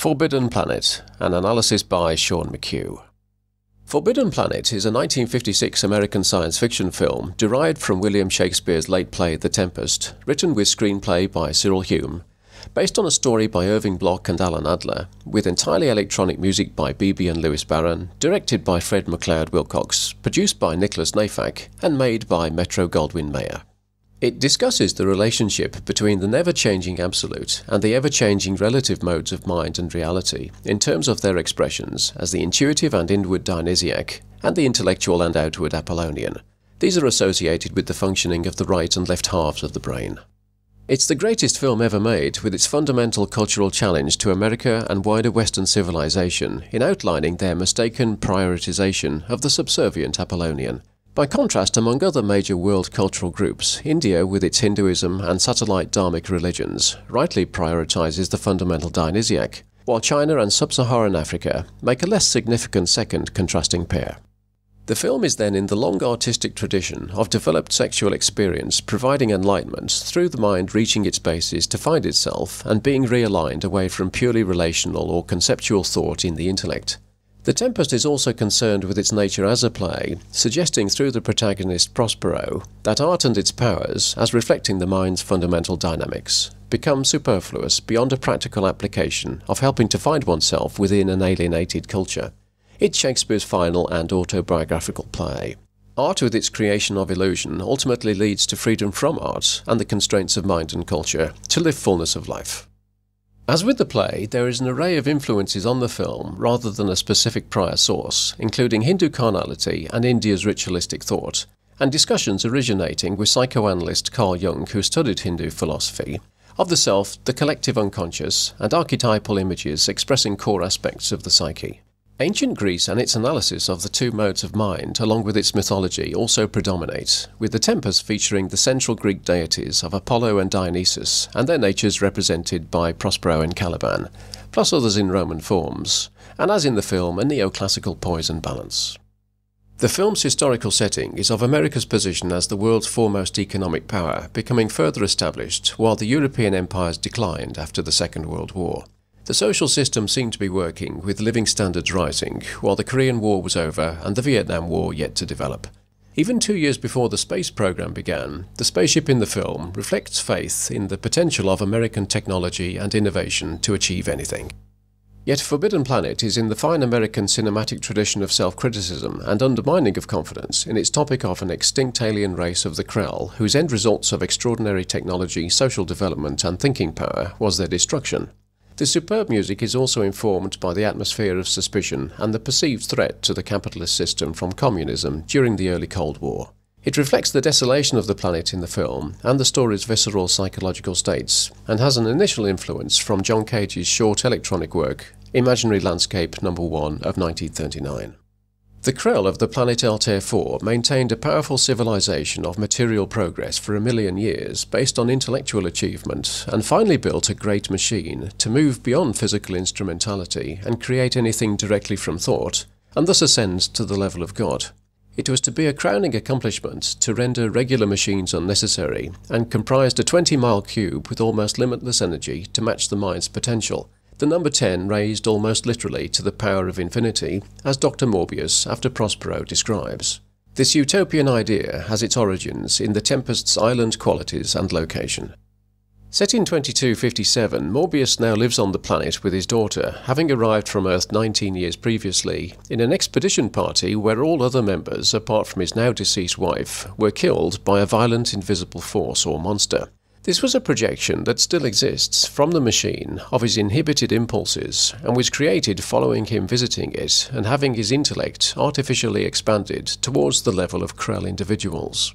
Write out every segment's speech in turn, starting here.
Forbidden Planet, an analysis by Sean McHugh. Forbidden Planet is a 1956 American science fiction film derived from William Shakespeare's late play The Tempest, written with screenplay by Cyril Hume, based on a story by Irving Bloch and Alan Adler, with entirely electronic music by Beebe and Lewis Barron, directed by Fred MacLeod Wilcox, produced by Nicholas Neyfakh, and made by Metro-Goldwyn-Mayer. It discusses the relationship between the never-changing absolute and the ever-changing relative modes of mind and reality in terms of their expressions as the intuitive and inward Dionysiac and the intellectual and outward Apollonian. These are associated with the functioning of the right and left halves of the brain. It's the greatest film ever made, with its fundamental cultural challenge to America and wider Western civilization in outlining their mistaken prioritization of the subservient Apollonian. By contrast, among other major world cultural groups, India, with its Hinduism and satellite Dharmic religions, rightly prioritizes the fundamental Dionysiac, while China and Sub-Saharan Africa make a less significant second contrasting pair. The film is then in the long artistic tradition of developed sexual experience providing enlightenment through the mind reaching its basis to find itself and being realigned away from purely relational or conceptual thought in the intellect. The Tempest is also concerned with its nature as a play, suggesting through the protagonist Prospero that art and its powers, as reflecting the mind's fundamental dynamics, become superfluous beyond a practical application of helping to find oneself within an alienated culture. It's Shakespeare's final and autobiographical play. Art with its creation of illusion ultimately leads to freedom from art and the constraints of mind and culture to live fullness of life. As with the play, there is an array of influences on the film rather than a specific prior source, including Hindu carnality and India's ritualistic thought, and discussions originating with psychoanalyst Carl Jung, who studied Hindu philosophy, of the self, the collective unconscious, and archetypal images expressing core aspects of the psyche. Ancient Greece and its analysis of the two modes of mind, along with its mythology, also predominate, with the Tempest featuring the central Greek deities of Apollo and Dionysus, and their natures represented by Prospero and Caliban, plus others in Roman forms, and as in the film, a neoclassical poise and balance. The film's historical setting is of America's position as the world's foremost economic power, becoming further established while the European empires declined after the Second World War. The social system seemed to be working, with living standards rising, while the Korean War was over and the Vietnam War yet to develop. Even 2 years before the space program began, the spaceship in the film reflects faith in the potential of American technology and innovation to achieve anything. Yet Forbidden Planet is in the fine American cinematic tradition of self-criticism and undermining of confidence in its topic of an extinct alien race of the Krell, whose end results of extraordinary technology, social development and thinking power was their destruction. The superb music is also informed by the atmosphere of suspicion and the perceived threat to the capitalist system from communism during the early Cold War. It reflects the desolation of the planet in the film and the story's visceral psychological states, and has an initial influence from John Cage's short electronic work, Imaginary Landscape No. 1 of 1939. The Krell of the planet Altair 4 maintained a powerful civilization of material progress for 1 million years based on intellectual achievement, and finally built a great machine to move beyond physical instrumentality and create anything directly from thought, and thus ascend to the level of God. It was to be a crowning accomplishment to render regular machines unnecessary, and comprised a 20-mile cube with almost limitless energy to match the mind's potential. The number 10 raised almost literally to the power of infinity, as Dr. Morbius, after Prospero, describes. This utopian idea has its origins in the Tempest's island qualities and location. Set in 2257, Morbius now lives on the planet with his daughter, having arrived from Earth 19 years previously, in an expedition party where all other members, apart from his now-deceased wife, were killed by a violent invisible force or monster. This was a projection that still exists from the machine of his inhibited impulses, and was created following him visiting it and having his intellect artificially expanded towards the level of Krell individuals.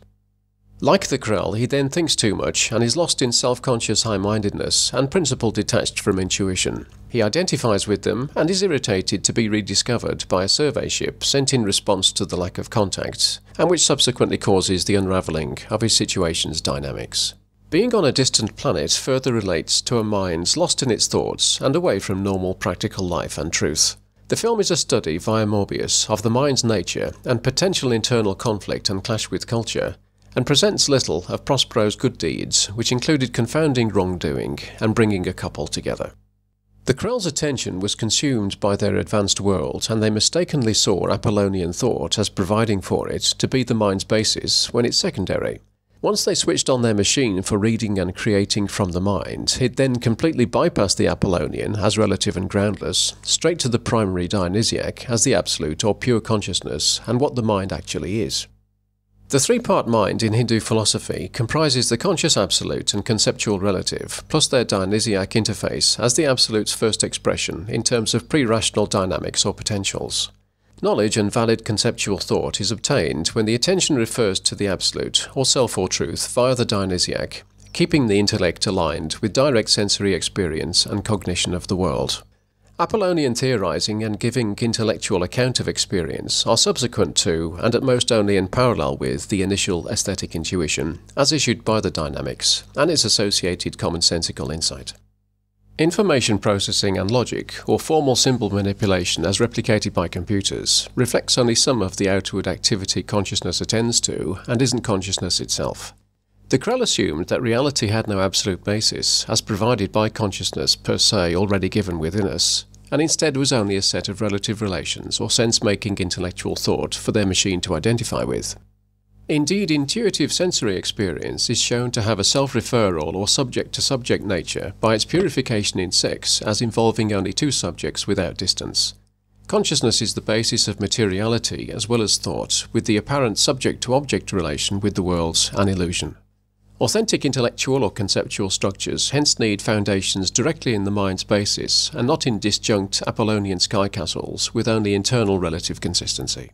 Like the Krell, he then thinks too much and is lost in self-conscious high-mindedness and principle detached from intuition. He identifies with them and is irritated to be rediscovered by a survey ship sent in response to the lack of contact, and which subsequently causes the unravelling of his situation's dynamics. Being on a distant planet further relates to a mind lost in its thoughts and away from normal practical life and truth. The film is a study via Morbius of the mind's nature and potential internal conflict and clash with culture, and presents little of Prospero's good deeds, which included confounding wrongdoing and bringing a couple together. The Krell's attention was consumed by their advanced world, and they mistakenly saw Apollonian thought as providing for it to be the mind's basis when it's secondary. Once they switched on their machine for reading and creating from the mind, it then completely bypassed the Apollonian as relative and groundless, straight to the primary Dionysiac as the absolute or pure consciousness and what the mind actually is. The three-part mind in Hindu philosophy comprises the conscious absolute and conceptual relative, plus their Dionysiac interface as the absolute's first expression in terms of pre-rational dynamics or potentials. Knowledge and valid conceptual thought is obtained when the attention refers to the absolute, or self or truth, via the Dionysiac, keeping the intellect aligned with direct sensory experience and cognition of the world. Apollonian theorizing and giving intellectual account of experience are subsequent to, and at most only in parallel with, the initial aesthetic intuition, as issued by the dynamics, and its associated commonsensical insight. Information processing and logic, or formal symbol manipulation as replicated by computers, reflects only some of the outward activity consciousness attends to, and isn't consciousness itself. The Krell assumed that reality had no absolute basis, as provided by consciousness per se already given within us, and instead was only a set of relative relations or sense-making intellectual thought for their machine to identify with. Indeed, intuitive sensory experience is shown to have a self-referral or subject-to-subject nature by its purification in sex as involving only two subjects without distance. Consciousness is the basis of materiality as well as thought, with the apparent subject-to-object relation with the world an illusion. Authentic intellectual or conceptual structures hence need foundations directly in the mind's basis and not in disjunct Apollonian sky castles with only internal relative consistency.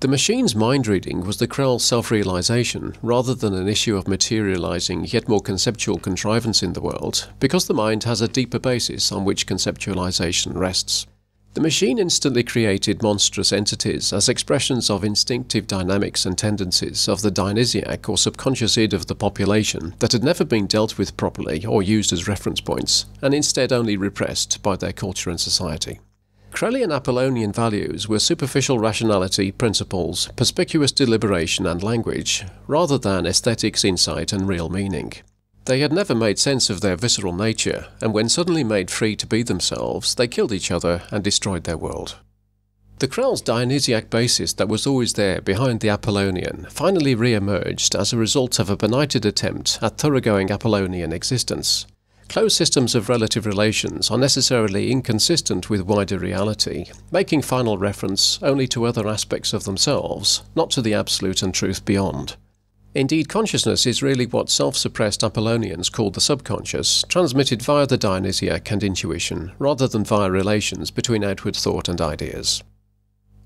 The machine's mind-reading was the Krell's self-realization rather than an issue of materializing yet more conceptual contrivance in the world, because the mind has a deeper basis on which conceptualization rests. The machine instantly created monstrous entities as expressions of instinctive dynamics and tendencies of the Dionysiac or subconscious id of the population that had never been dealt with properly or used as reference points, and instead only repressed by their culture and society. Krellian Apollonian values were superficial rationality, principles, perspicuous deliberation and language, rather than aesthetics, insight and real meaning. They had never made sense of their visceral nature, and when suddenly made free to be themselves, they killed each other and destroyed their world. The Krell's Dionysiac basis that was always there behind the Apollonian finally re-emerged as a result of a benighted attempt at thoroughgoing Apollonian existence. Closed systems of relative relations are necessarily inconsistent with wider reality, making final reference only to other aspects of themselves, not to the absolute and truth beyond. Indeed, consciousness is really what self-suppressed Apollonians called the subconscious, transmitted via the Dionysiac and intuition, rather than via relations between outward thought and ideas.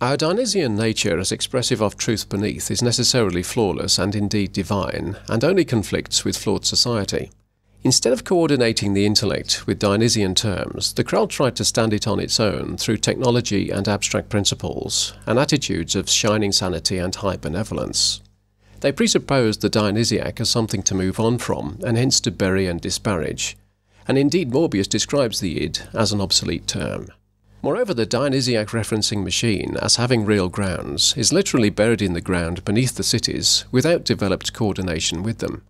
Our Dionysian nature as expressive of truth beneath is necessarily flawless and indeed divine, and only conflicts with flawed society. Instead of coordinating the intellect with Dionysian terms, the Krell tried to stand it on its own through technology and abstract principles, and attitudes of shining sanity and high benevolence. They presupposed the Dionysiac as something to move on from, and hence to bury and disparage, and indeed Morbius describes the id as an obsolete term. Moreover, the Dionysiac referencing machine, as having real grounds, is literally buried in the ground beneath the cities, without developed coordination with them.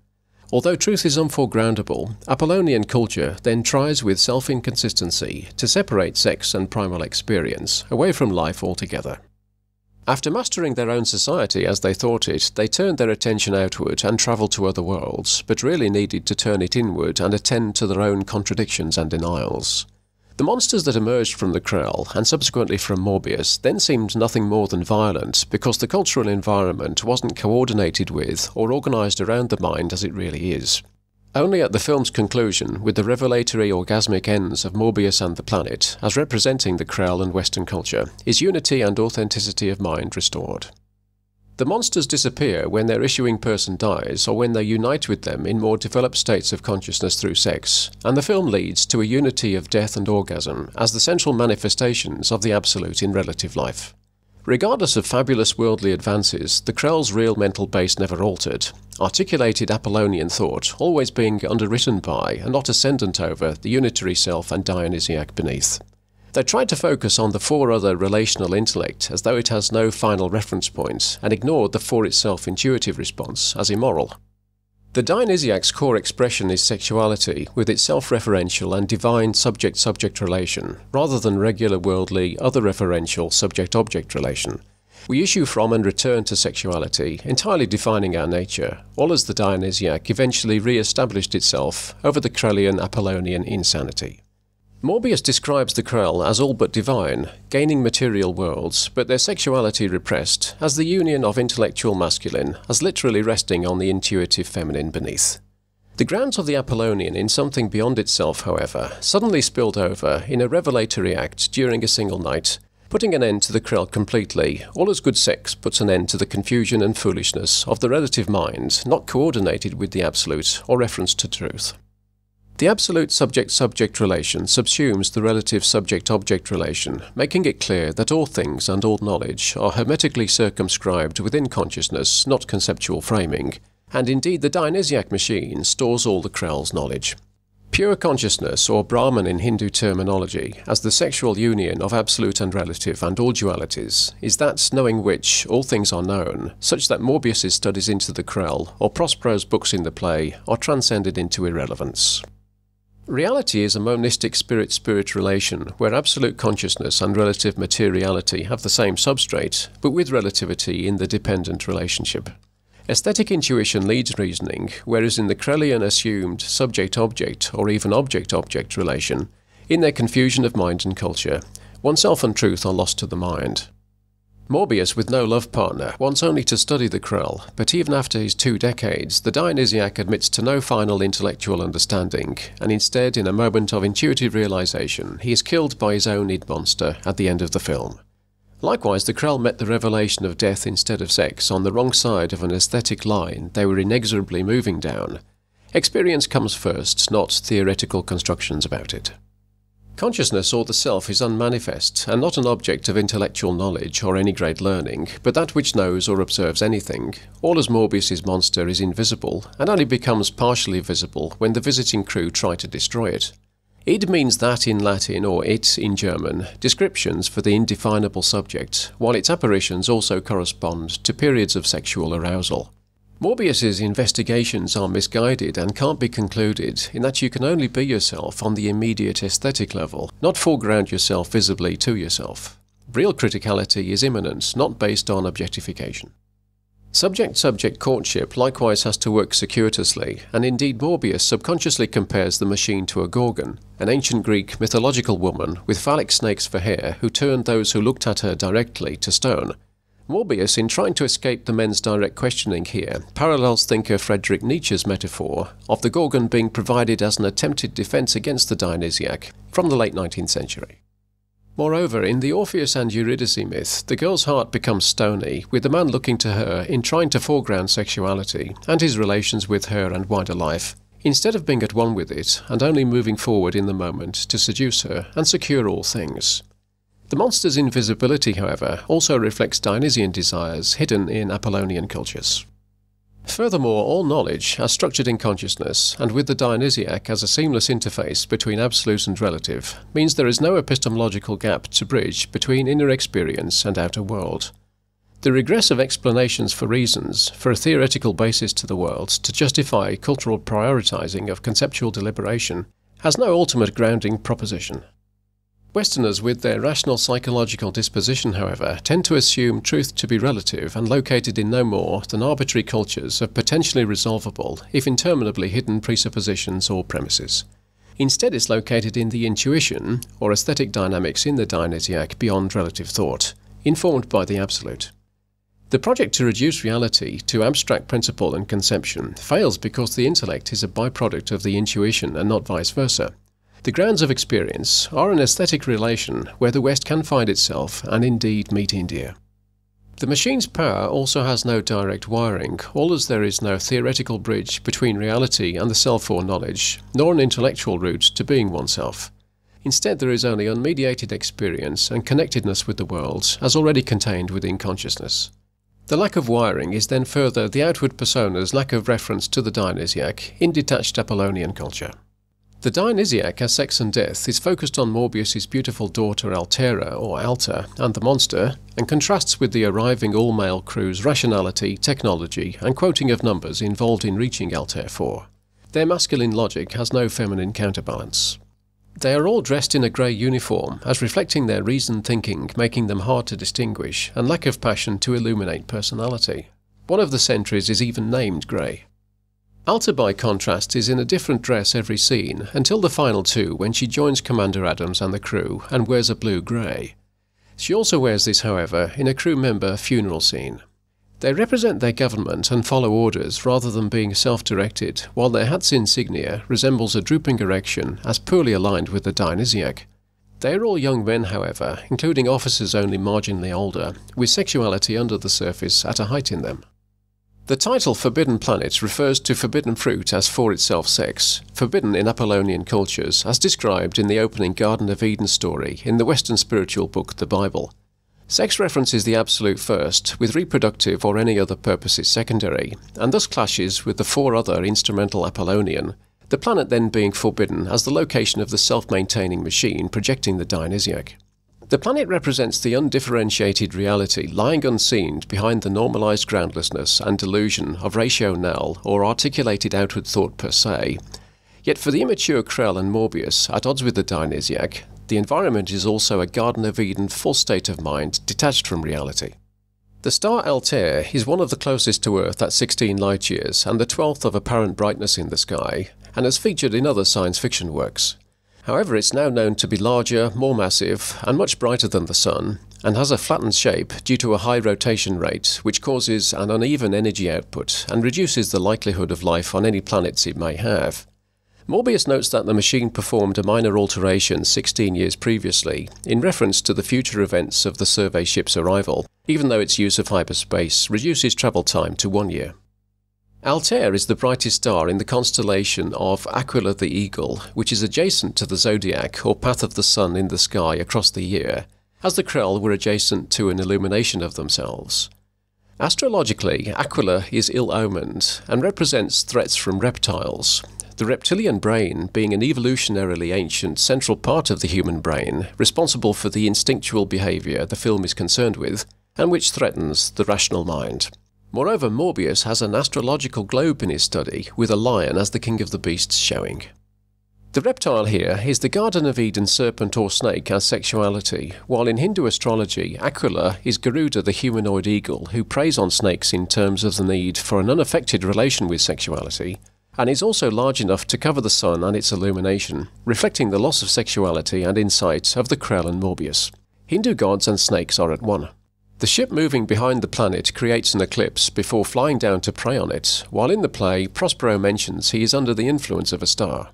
Although truth is unforegroundable, Apollonian culture then tries with self-inconsistency to separate sex and primal experience away from life altogether. After mastering their own society as they thought it, they turned their attention outward and travelled to other worlds, but really needed to turn it inward and attend to their own contradictions and denials. The monsters that emerged from the Krell, and subsequently from Morbius, then seemed nothing more than violent, because the cultural environment wasn't coordinated with or organised around the mind as it really is. Only at the film's conclusion, with the revelatory orgasmic ends of Morbius and the planet, as representing the Krell and Western culture, is unity and authenticity of mind restored. The monsters disappear when their issuing person dies, or when they unite with them in more developed states of consciousness through sex, and the film leads to a unity of death and orgasm as the central manifestations of the absolute in relative life. Regardless of fabulous worldly advances, the Krell's real mental base never altered, articulated Apollonian thought always being underwritten by, and not ascendant over, the unitary self and Dionysiac beneath. They tried to focus on the for other relational intellect as though it has no final reference point, and ignored the for itself intuitive response as immoral. The Dionysiac's core expression is sexuality, with its self-referential and divine subject-subject relation, rather than regular worldly, other-referential subject-object relation. We issue from and return to sexuality, entirely defining our nature, all as the Dionysiac eventually re-established itself over the Crellian-Apollonian insanity. Morbius describes the Krell as all but divine, gaining material worlds, but their sexuality repressed, as the union of intellectual masculine, as literally resting on the intuitive feminine beneath. The grounds of the Apollonian in something beyond itself, however, suddenly spilled over in a revelatory act during a single night, putting an end to the Krell completely, all as good sex puts an end to the confusion and foolishness of the relative mind, not coordinated with the absolute or reference to truth. The absolute subject-subject relation subsumes the relative subject-object relation, making it clear that all things and all knowledge are hermetically circumscribed within consciousness, not conceptual framing, and indeed the Dionysiac machine stores all the Krell's knowledge. Pure consciousness, or Brahman in Hindu terminology, as the sexual union of absolute and relative and all dualities, is that knowing which all things are known, such that Morbius's studies into the Krell, or Prospero's books in the play, are transcended into irrelevance. Reality is a monistic spirit-spirit relation, where absolute consciousness and relative materiality have the same substrate, but with relativity in the dependent relationship. Aesthetic intuition leads reasoning, whereas in the Krellian assumed subject-object or even object-object relation, in their confusion of mind and culture, oneself and truth are lost to the mind. Morbius, with no love partner, wants only to study the Krell, but even after his 2 decades, the Dionysiac admits to no final intellectual understanding, and instead, in a moment of intuitive realization, he is killed by his own id monster at the end of the film. Likewise, the Krell met the revelation of death instead of sex on the wrong side of an aesthetic line they were inexorably moving down. Experience comes first, not theoretical constructions about it. Consciousness or the self is unmanifest, and not an object of intellectual knowledge or any great learning, but that which knows or observes anything, all as Morbius's monster is invisible, and only becomes partially visible when the visiting crew try to destroy it. Id means that in Latin, or it in German, descriptions for the indefinable subject, while its apparitions also correspond to periods of sexual arousal. Morbius's investigations are misguided and can't be concluded in that you can only be yourself on the immediate aesthetic level, not foreground yourself visibly to yourself. Real criticality is immanent, not based on objectification. Subject-subject courtship likewise has to work circuitously, and indeed Morbius subconsciously compares the machine to a Gorgon, an ancient Greek mythological woman with phallic snakes for hair who turned those who looked at her directly to stone. Morbius, in trying to escape the men's direct questioning here, parallels thinker Friedrich Nietzsche's metaphor of the Gorgon being provided as an attempted defense against the Dionysiac from the late 19th century. Moreover, in the Orpheus and Eurydice myth, the girl's heart becomes stony, with the man looking to her in trying to foreground sexuality and his relations with her and wider life, instead of being at one with it and only moving forward in the moment to seduce her and secure all things. The monster's invisibility, however, also reflects Dionysian desires hidden in Apollonian cultures. Furthermore, all knowledge, as structured in consciousness, and with the Dionysiac as a seamless interface between absolute and relative, means there is no epistemological gap to bridge between inner experience and outer world. The regressive explanations for reasons, for a theoretical basis to the world, to justify cultural prioritizing of conceptual deliberation, has no ultimate grounding proposition. Westerners with their rational psychological disposition, however, tend to assume truth to be relative and located in no more than arbitrary cultures of potentially resolvable, if interminably hidden presuppositions or premises. Instead, it's located in the intuition, or aesthetic dynamics in the Dionysiac beyond relative thought, informed by the absolute. The project to reduce reality to abstract principle and conception fails because the intellect is a byproduct of the intuition and not vice versa. The grounds of experience are an aesthetic relation where the West can find itself and indeed meet India. The machine's power also has no direct wiring, all as there is no theoretical bridge between reality and the self or knowledge, nor an intellectual route to being oneself. Instead, there is only unmediated experience and connectedness with the world, as already contained within consciousness. The lack of wiring is then further the outward persona's lack of reference to the Dionysiac in detached Apollonian culture. The Dionysiac as Sex and Death is focused on Morbius's beautiful daughter Altair, or Alta, and the monster, and contrasts with the arriving all-male crew's rationality, technology, and quoting of numbers involved in reaching Altair 4. Their masculine logic has no feminine counterbalance. They are all dressed in a grey uniform, as reflecting their reasoned thinking, making them hard to distinguish, and lack of passion to illuminate personality. One of the sentries is even named Grey. Alta, by contrast, is in a different dress every scene, until the final two, when she joins Commander Adams and the crew, and wears a blue-grey. She also wears this, however, in a crew member funeral scene. They represent their government and follow orders rather than being self-directed, while their hat's insignia resembles a drooping erection as poorly aligned with the Dionysiac. They are all young men, however, including officers only marginally older, with sexuality under the surface at a height in them. The title Forbidden Planet refers to forbidden fruit as for itself sex, forbidden in Apollonian cultures, as described in the opening Garden of Eden story in the Western spiritual book, the Bible. Sex references the absolute first, with reproductive or any other purposes secondary, and thus clashes with the four other instrumental Apollonian, the planet then being forbidden as the location of the self-maintaining machine projecting the Dionysiac. The planet represents the undifferentiated reality lying unseen behind the normalized groundlessness and delusion of ratio null or articulated outward thought per se. Yet for the immature Krell and Morbius, at odds with the Dionysiac, the environment is also a Garden of Eden full state of mind detached from reality. The star Altair is one of the closest to Earth at 16 light-years and the 12th of apparent brightness in the sky, and has featured in other science fiction works. However, it's now known to be larger, more massive, and much brighter than the Sun, and has a flattened shape due to a high rotation rate, which causes an uneven energy output and reduces the likelihood of life on any planets it may have. Morbius notes that the machine performed a minor alteration 16 years previously, in reference to the future events of the survey ship's arrival, even though its use of hyperspace reduces travel time to 1 year. Altair is the brightest star in the constellation of Aquila the Eagle, which is adjacent to the zodiac or path of the sun in the sky across the year, as the Krell were adjacent to an illumination of themselves. Astrologically, Aquila is ill-omened and represents threats from reptiles, the reptilian brain being an evolutionarily ancient central part of the human brain, responsible for the instinctual behavior the film is concerned with, and which threatens the rational mind. Moreover, Morbius has an astrological globe in his study, with a lion as the king of the beasts showing. The reptile here is the Garden of Eden serpent or snake as sexuality, while in Hindu astrology, Aquila is Garuda the humanoid eagle who preys on snakes in terms of the need for an unaffected relation with sexuality, and is also large enough to cover the sun and its illumination, reflecting the loss of sexuality and insight of the Krell and Morbius. Hindu gods and snakes are at one. The ship moving behind the planet creates an eclipse before flying down to prey on it, while in the play, Prospero mentions he is under the influence of a star.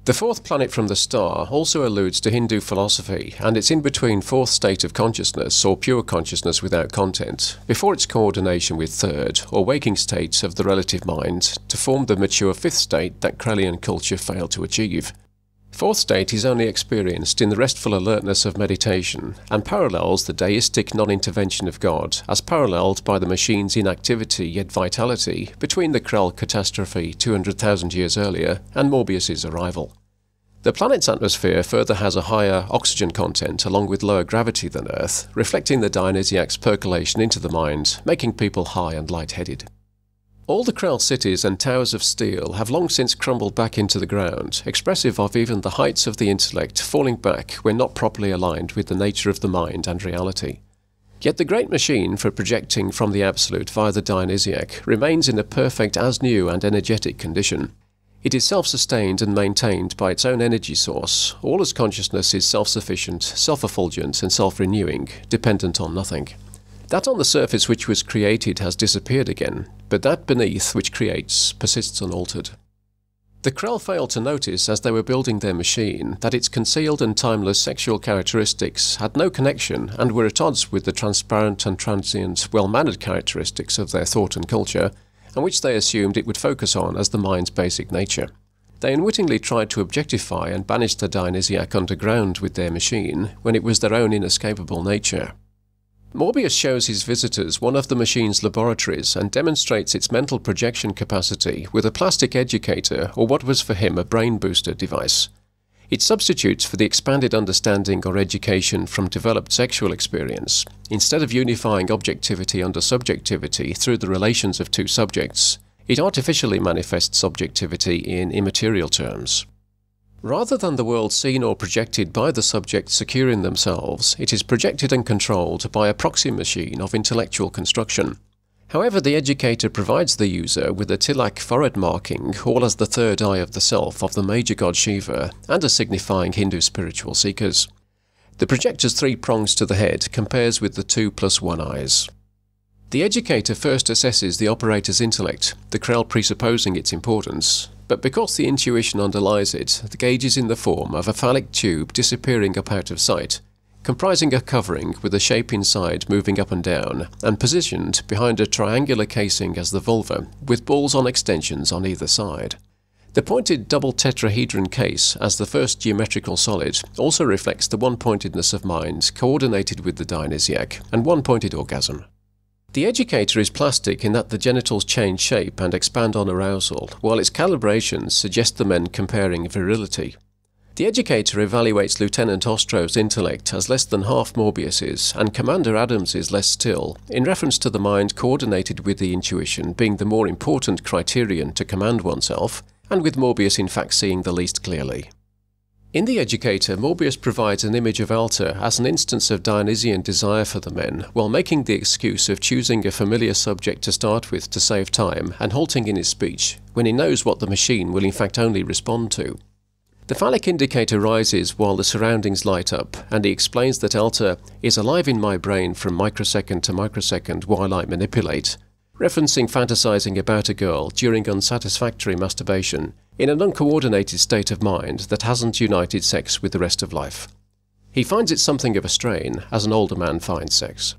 The fourth planet from the star also alludes to Hindu philosophy and its in-between fourth state of consciousness or pure consciousness without content, before its coordination with third or waking states of the relative mind to form the mature fifth state that Krellian culture failed to achieve. Fourth state is only experienced in the restful alertness of meditation and parallels the deistic non-intervention of God as paralleled by the machine's inactivity yet vitality between the Krell catastrophe 200,000 years earlier and Morbius's arrival. The planet's atmosphere further has a higher oxygen content along with lower gravity than Earth, reflecting the Dionysiac's percolation into the mind, making people high and light-headed. All the Krell cities and towers of steel have long since crumbled back into the ground, expressive of even the heights of the intellect falling back when not properly aligned with the nature of the mind and reality. Yet the great machine for projecting from the absolute via the Dionysiac remains in a perfect as-new and energetic condition. It is self-sustained and maintained by its own energy source, all as consciousness is self-sufficient, self-effulgent and self-renewing, dependent on nothing. That on the surface which was created has disappeared again, but that beneath which creates persists unaltered. The Krell failed to notice as they were building their machine that its concealed and timeless sexual characteristics had no connection and were at odds with the transparent and transient, well-mannered characteristics of their thought and culture, and which they assumed it would focus on as the mind's basic nature. They unwittingly tried to objectify and banish the Dionysiac underground with their machine, when it was their own inescapable nature. Morbius shows his visitors one of the machine's laboratories and demonstrates its mental projection capacity with a plastic educator, or what was for him a brain booster device. It substitutes for the expanded understanding or education from developed sexual experience. Instead of unifying objectivity under subjectivity through the relations of two subjects, it artificially manifests objectivity in immaterial terms. Rather than the world seen or projected by the subjects secure in themselves, it is projected and controlled by a proxy machine of intellectual construction. However, the educator provides the user with a tilak forehead marking, all as the third eye of the self of the major god Shiva, and as signifying Hindu spiritual seekers. The projector's 3 prongs to the head compares with the 2 + 1 eyes. The educator first assesses the operator's intellect, the Krell presupposing its importance, but because the intuition underlies it, the gauge is in the form of a phallic tube disappearing up out of sight, comprising a covering with a shape inside moving up and down, and positioned behind a triangular casing as the vulva, with balls on extensions on either side. The pointed double tetrahedron case, as the first geometrical solid, also reflects the one-pointedness of mind coordinated with the Dionysiac, and one-pointed orgasm. The educator is plastic in that the genitals change shape and expand on arousal, while its calibrations suggest the men comparing virility. The educator evaluates Lieutenant Ostro's intellect as less than half Morbius's, and Commander Adams's less still, in reference to the mind coordinated with the intuition being the more important criterion to command oneself, and with Morbius in fact seeing the least clearly. In The Educator, Morbius provides an image of Altair as an instance of Dionysian desire for the men, while making the excuse of choosing a familiar subject to start with to save time and halting in his speech, when he knows what the machine will in fact only respond to. The phallic indicator rises while the surroundings light up, and he explains that Altair is alive in my brain from microsecond to microsecond while I manipulate, referencing fantasizing about a girl during unsatisfactory masturbation in an uncoordinated state of mind that hasn't united sex with the rest of life. He finds it something of a strain, as an older man finds sex.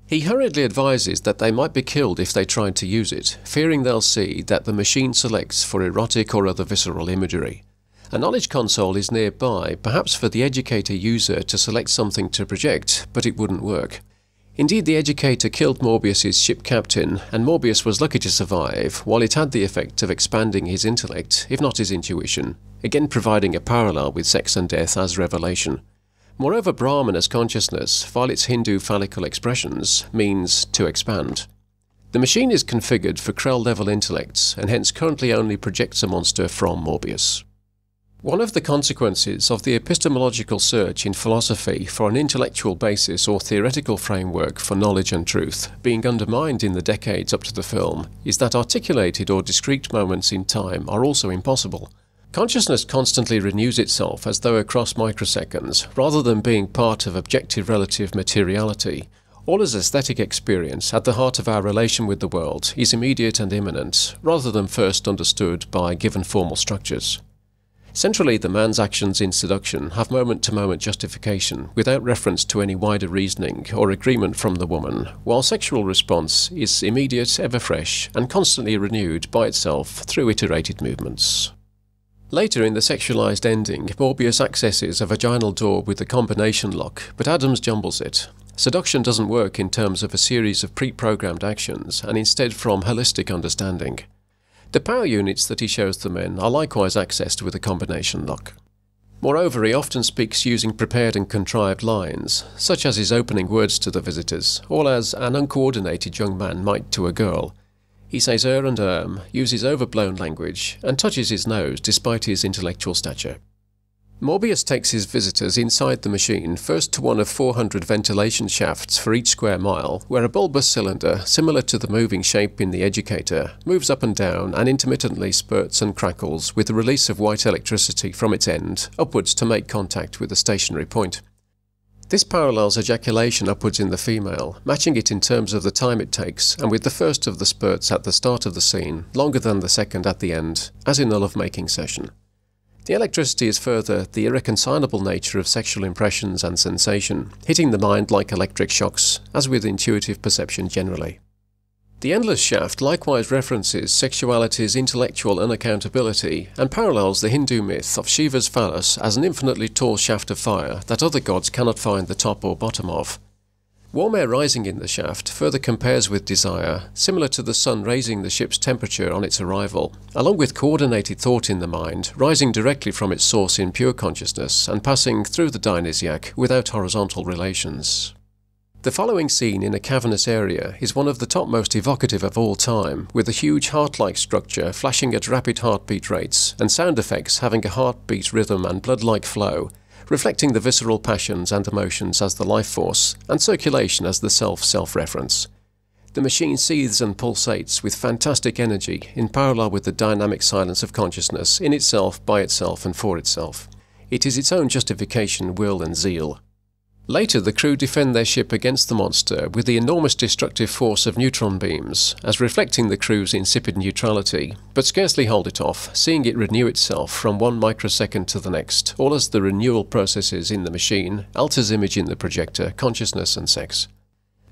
He hurriedly advises that they might be killed if they tried to use it, fearing they'll see that the machine selects for erotic or other visceral imagery. A knowledge console is nearby, perhaps for the educator user to select something to project, but it wouldn't work. Indeed, the educator killed Morbius's ship captain, and Morbius was lucky to survive, while it had the effect of expanding his intellect, if not his intuition, again providing a parallel with sex and death as revelation. Moreover, Brahman as consciousness, while its Hindu phallical expressions, means to expand. The machine is configured for Krell-level intellects, and hence currently only projects a monster from Morbius. One of the consequences of the epistemological search in philosophy for an intellectual basis or theoretical framework for knowledge and truth being undermined in the decades up to the film is that articulated or discrete moments in time are also impossible. Consciousness constantly renews itself as though across microseconds, rather than being part of objective relative materiality. All as aesthetic experience at the heart of our relation with the world is immediate and immanent, rather than first understood by given formal structures. Centrally, the man's actions in seduction have moment-to-moment justification without reference to any wider reasoning or agreement from the woman, while sexual response is immediate, ever-fresh, and constantly renewed by itself through iterated movements. Later in the sexualized ending, Morbius accesses a vaginal door with the combination lock, but Adams jumbles it. Seduction doesn't work in terms of a series of pre-programmed actions, and instead from holistic understanding. The power units that he shows the men are likewise accessed with a combination lock. Moreover, he often speaks using prepared and contrived lines, such as his opening words to the visitors, all as an uncoordinated young man might to a girl. He says and uses overblown language, and touches his nose despite his intellectual stature. Morbius takes his visitors inside the machine, first to one of 400 ventilation shafts for each square mile, where a bulbous cylinder, similar to the moving shape in The Educator, moves up and down and intermittently spurts and crackles with the release of white electricity from its end, upwards to make contact with a stationary point. This parallels ejaculation upwards in the female, matching it in terms of the time it takes, and with the first of the spurts at the start of the scene, longer than the second at the end, as in a love-making session. The electricity is further the irreconcilable nature of sexual impressions and sensation, hitting the mind like electric shocks, as with intuitive perception generally. The endless shaft likewise references sexuality's intellectual unaccountability and parallels the Hindu myth of Shiva's phallus as an infinitely tall shaft of fire that other gods cannot find the top or bottom of. Warm air rising in the shaft further compares with desire, similar to the sun raising the ship's temperature on its arrival, along with coordinated thought in the mind, rising directly from its source in pure consciousness and passing through the Dionysiac without horizontal relations. The following scene in a cavernous area is one of the top most evocative of all time, with a huge heart-like structure flashing at rapid heartbeat rates and sound effects having a heartbeat rhythm and blood-like flow, reflecting the visceral passions and emotions as the life force, and circulation as the self-reference. The machine seethes and pulsates with fantastic energy in parallel with the dynamic silence of consciousness in itself, by itself and for itself. It is its own justification, will and zeal. Later, the crew defend their ship against the monster with the enormous destructive force of neutron beams, as reflecting the crew's insipid neutrality, but scarcely hold it off, seeing it renew itself from one microsecond to the next, all as the renewal processes in the machine, Altair's image in the projector, consciousness and sex.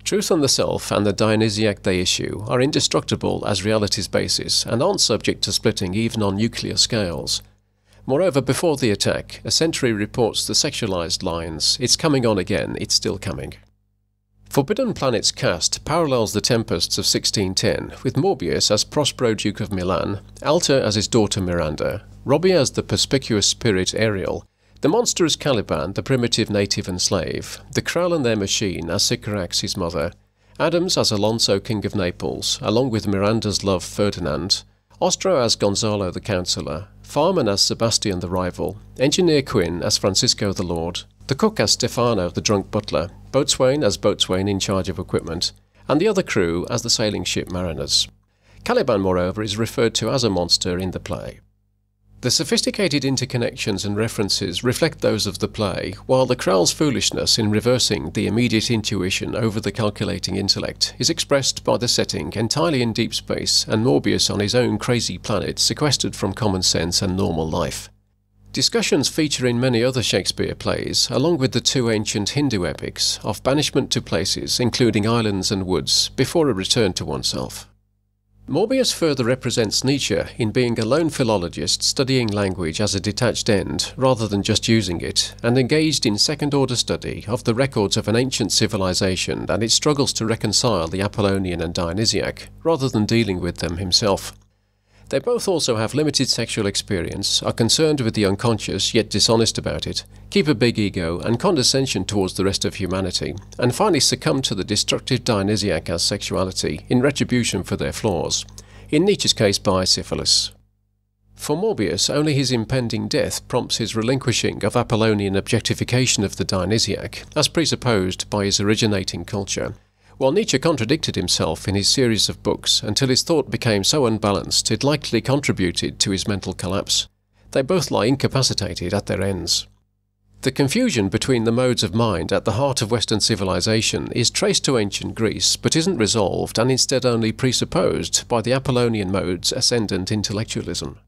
Truth on the self and the Dionysiac they issue are indestructible as reality's basis and aren't subject to splitting even on nuclear scales. Moreover, before the attack, a sentry reports the sexualized lines, "It's coming on again, it's still coming." Forbidden Planet's cast parallels the Tempests of 1610, with Morbius as Prospero, Duke of Milan, Altair as his daughter Miranda, Robbie as the perspicuous spirit Ariel, the monster as Caliban, the primitive native and slave, the Krell and their machine as Sycorax, his mother, Adams as Alonso, King of Naples, along with Miranda's love Ferdinand, Ostro as Gonzalo the Counsellor, Farman as Sebastian the Rival, Engineer Quinn as Francisco the Lord, the cook as Stefano the drunk butler, Boatswain as Boatswain in charge of equipment, and the other crew as the sailing ship mariners. Caliban, moreover, is referred to as a monster in the play. The sophisticated interconnections and references reflect those of the play, while the Krell's foolishness in reversing the immediate intuition over the calculating intellect is expressed by the setting entirely in deep space and Morbius on his own crazy planet sequestered from common sense and normal life. Discussions feature in many other Shakespeare plays, along with the two ancient Hindu epics, of banishment to places, including islands and woods, before a return to oneself. Morbius further represents Nietzsche in being a lone philologist studying language as a detached end, rather than just using it, and engaged in second-order study of the records of an ancient civilization and its struggles to reconcile the Apollonian and Dionysiac, rather than dealing with them himself. They both also have limited sexual experience, are concerned with the unconscious yet dishonest about it, keep a big ego and condescension towards the rest of humanity, and finally succumb to the destructive Dionysiac as sexuality in retribution for their flaws, in Nietzsche's case by syphilis. For Morbius, only his impending death prompts his relinquishing of Apollonian objectification of the Dionysiac, as presupposed by his originating culture, while Nietzsche contradicted himself in his series of books until his thought became so unbalanced it likely contributed to his mental collapse. They both lie incapacitated at their ends. The confusion between the modes of mind at the heart of Western civilization is traced to ancient Greece, but isn't resolved and instead only presupposed by the Apollonian mode's ascendant intellectualism.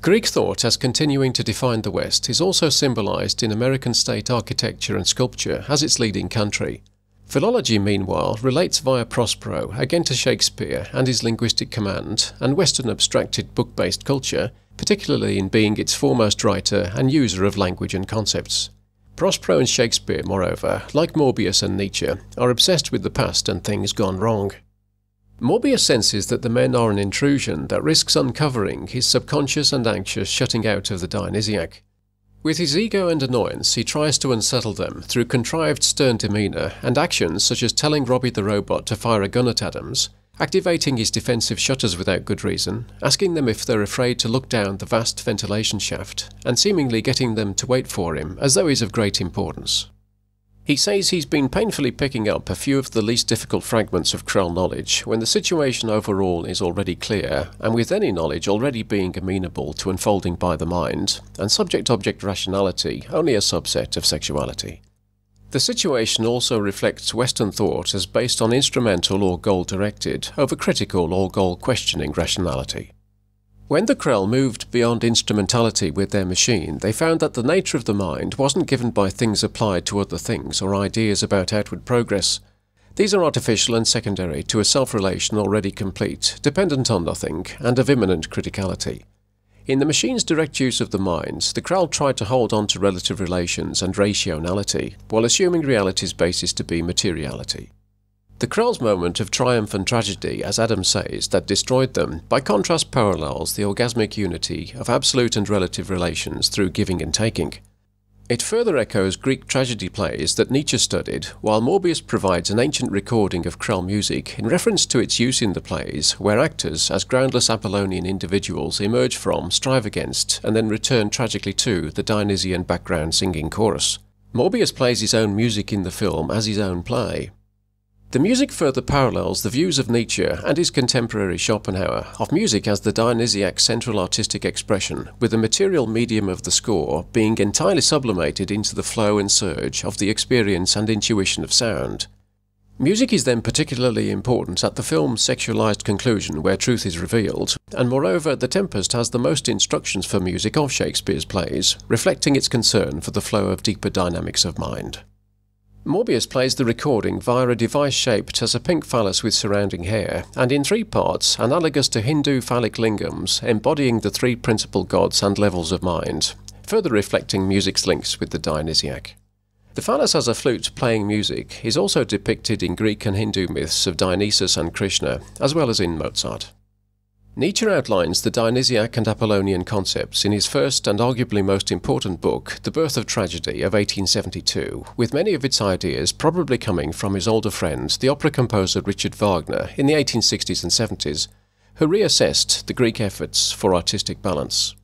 Greek thought as continuing to define the West is also symbolized in American state architecture and sculpture as its leading country. Philology, meanwhile, relates via Prospero, again to Shakespeare and his linguistic command, and Western abstracted book-based culture, particularly in being its foremost writer and user of language and concepts. Prospero and Shakespeare, moreover, like Morbius and Nietzsche, are obsessed with the past and things gone wrong. Morbius senses that the men are an intrusion that risks uncovering his subconscious and anxious shutting out of the Dionysiac. With his ego and annoyance, he tries to unsettle them through contrived stern demeanour and actions such as telling Robbie the robot to fire a gun at Adams, activating his defensive shutters without good reason, asking them if they're afraid to look down the vast ventilation shaft, and seemingly getting them to wait for him as though he's of great importance. He says he's been painfully picking up a few of the least difficult fragments of Krell knowledge when the situation overall is already clear, and with any knowledge already being amenable to unfolding by the mind, and subject-object rationality only a subset of sexuality. The situation also reflects Western thought as based on instrumental or goal-directed over critical or goal-questioning rationality. When the Krell moved beyond instrumentality with their machine, they found that the nature of the mind wasn't given by things applied to other things or ideas about outward progress. These are artificial and secondary to a self-relation already complete, dependent on nothing, and of immanent criticality. In the machine's direct use of the mind, the Krell tried to hold on to relative relations and rationality, while assuming reality's basis to be materiality. The Krell's moment of triumph and tragedy, as Adam says, that destroyed them, by contrast parallels the orgasmic unity of absolute and relative relations through giving and taking. It further echoes Greek tragedy plays that Nietzsche studied, while Morbius provides an ancient recording of Krell music in reference to its use in the plays, where actors, as groundless Apollonian individuals, emerge from, strive against, and then return tragically to the Dionysian background singing chorus. Morbius plays his own music in the film as his own play. The music further parallels the views of Nietzsche and his contemporary Schopenhauer of music as the Dionysiac central artistic expression, with the material medium of the score being entirely sublimated into the flow and surge of the experience and intuition of sound. Music is then particularly important at the film's sexualized conclusion where truth is revealed, and moreover The Tempest has the most instructions for music of Shakespeare's plays, reflecting its concern for the flow of deeper dynamics of mind. Morbius plays the recording via a device shaped as a pink phallus with surrounding hair, and in 3 parts, analogous to Hindu phallic lingams, embodying the 3 principal gods and levels of mind, further reflecting music's links with the Dionysiac. The phallus as a flute playing music is also depicted in Greek and Hindu myths of Dionysus and Krishna, as well as in Mozart. Nietzsche outlines the Dionysiac and Apollonian concepts in his first and arguably most important book, The Birth of Tragedy of 1872, with many of its ideas probably coming from his older friend, the opera composer Richard Wagner, in the 1860s and 70s, who reassessed the Greek efforts for artistic balance.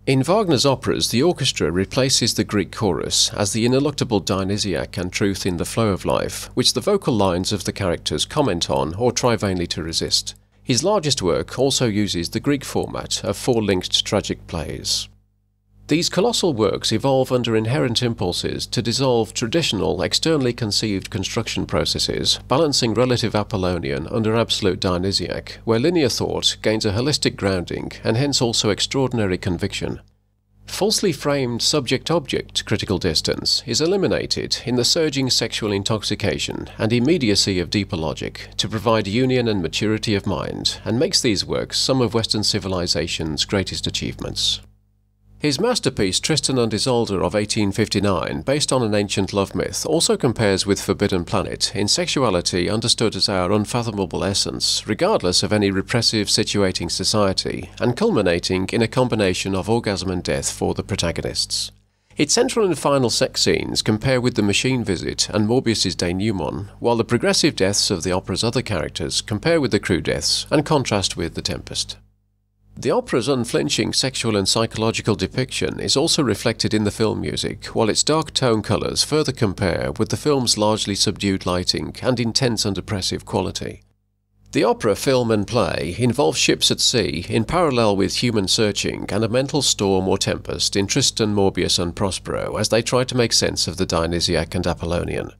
In Wagner's operas, the orchestra replaces the Greek chorus as the ineluctable Dionysiac and truth in the flow of life, which the vocal lines of the characters comment on or try vainly to resist. His largest work also uses the Greek format of 4 linked tragic plays. These colossal works evolve under inherent impulses to dissolve traditional, externally conceived construction processes, balancing relative Apollonian under absolute Dionysiac, where linear thought gains a holistic grounding and hence also extraordinary conviction. Falsely framed subject-object critical distance is eliminated in the surging sexual intoxication and immediacy of deeper logic to provide union and maturity of mind, and makes these works some of Western civilization's greatest achievements. His masterpiece Tristan and Isolde of 1859, based on an ancient love myth, also compares with Forbidden Planet in sexuality understood as our unfathomable essence, regardless of any repressive situating society, and culminating in a combination of orgasm and death for the protagonists. Its central and final sex scenes compare with The Machine Visit and Morbius's Denouement, while the progressive deaths of the opera's other characters compare with the crew deaths and contrast with The Tempest. The opera's unflinching sexual and psychological depiction is also reflected in the film music, while its dark tone colours further compare with the film's largely subdued lighting and intense and oppressive quality. The opera, film and play involve ships at sea in parallel with human searching and a mental storm or tempest in Tristan, Morbius and Prospero as they try to make sense of the Dionysiac and Apollonian.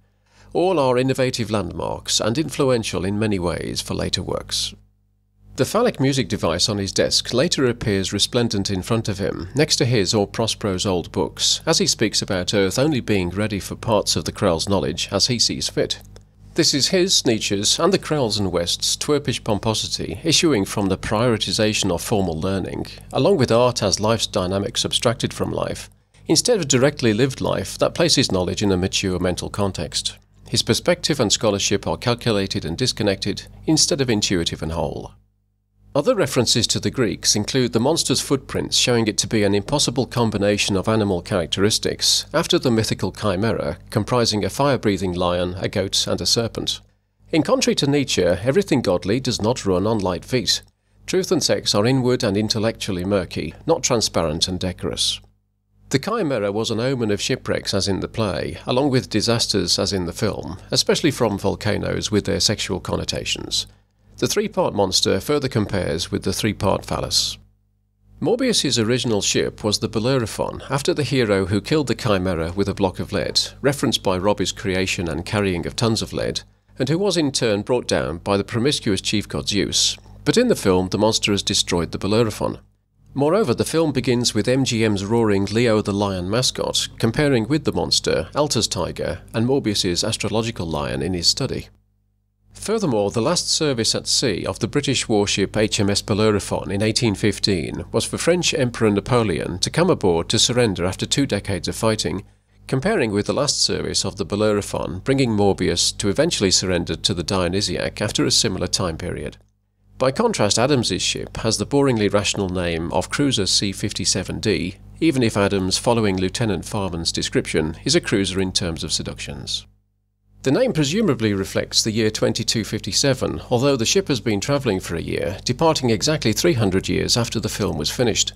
All are innovative landmarks and influential in many ways for later works. The phallic music device on his desk later appears resplendent in front of him, next to his or Prospero's old books, as he speaks about Earth only being ready for parts of the Krell's knowledge as he sees fit. This is his, Nietzsche's, and the Krell's and West's twerpish pomposity issuing from the prioritization of formal learning, along with art as life's dynamics abstracted from life, instead of directly lived life that places knowledge in a mature mental context. His perspective and scholarship are calculated and disconnected, instead of intuitive and whole. Other references to the Greeks include the monster's footprints showing it to be an impossible combination of animal characteristics, after the mythical chimera, comprising a fire-breathing lion, a goat and a serpent. In contrary to Nietzsche, everything godly does not run on light feet. Truth and sex are inward and intellectually murky, not transparent and decorous. The chimera was an omen of shipwrecks as in the play, along with disasters as in the film, especially from volcanoes with their sexual connotations. The 3-part monster further compares with the 3-part phallus. Morbius's original ship was the Bellerophon, after the hero who killed the chimera with a block of lead, referenced by Robbie's creation and carrying of tons of lead, and who was in turn brought down by the promiscuous chief god Zeus. But in the film, the monster has destroyed the Bellerophon. Moreover, the film begins with MGM's roaring Leo the Lion mascot, comparing with the monster, Altair's tiger, and Morbius's astrological lion in his study. Furthermore, the last service at sea of the British warship HMS Bellerophon in 1815 was for French Emperor Napoleon to come aboard to surrender after 2 decades of fighting, comparing with the last service of the Bellerophon bringing Morbius to eventually surrender to the Dionysiac after a similar time period. By contrast, Adams's ship has the boringly rational name of Cruiser C-57D, even if Adams, following Lieutenant Farman's description, is a cruiser in terms of seductions. The name presumably reflects the year 2257, although the ship has been travelling for a year, departing exactly 300 years after the film was finished.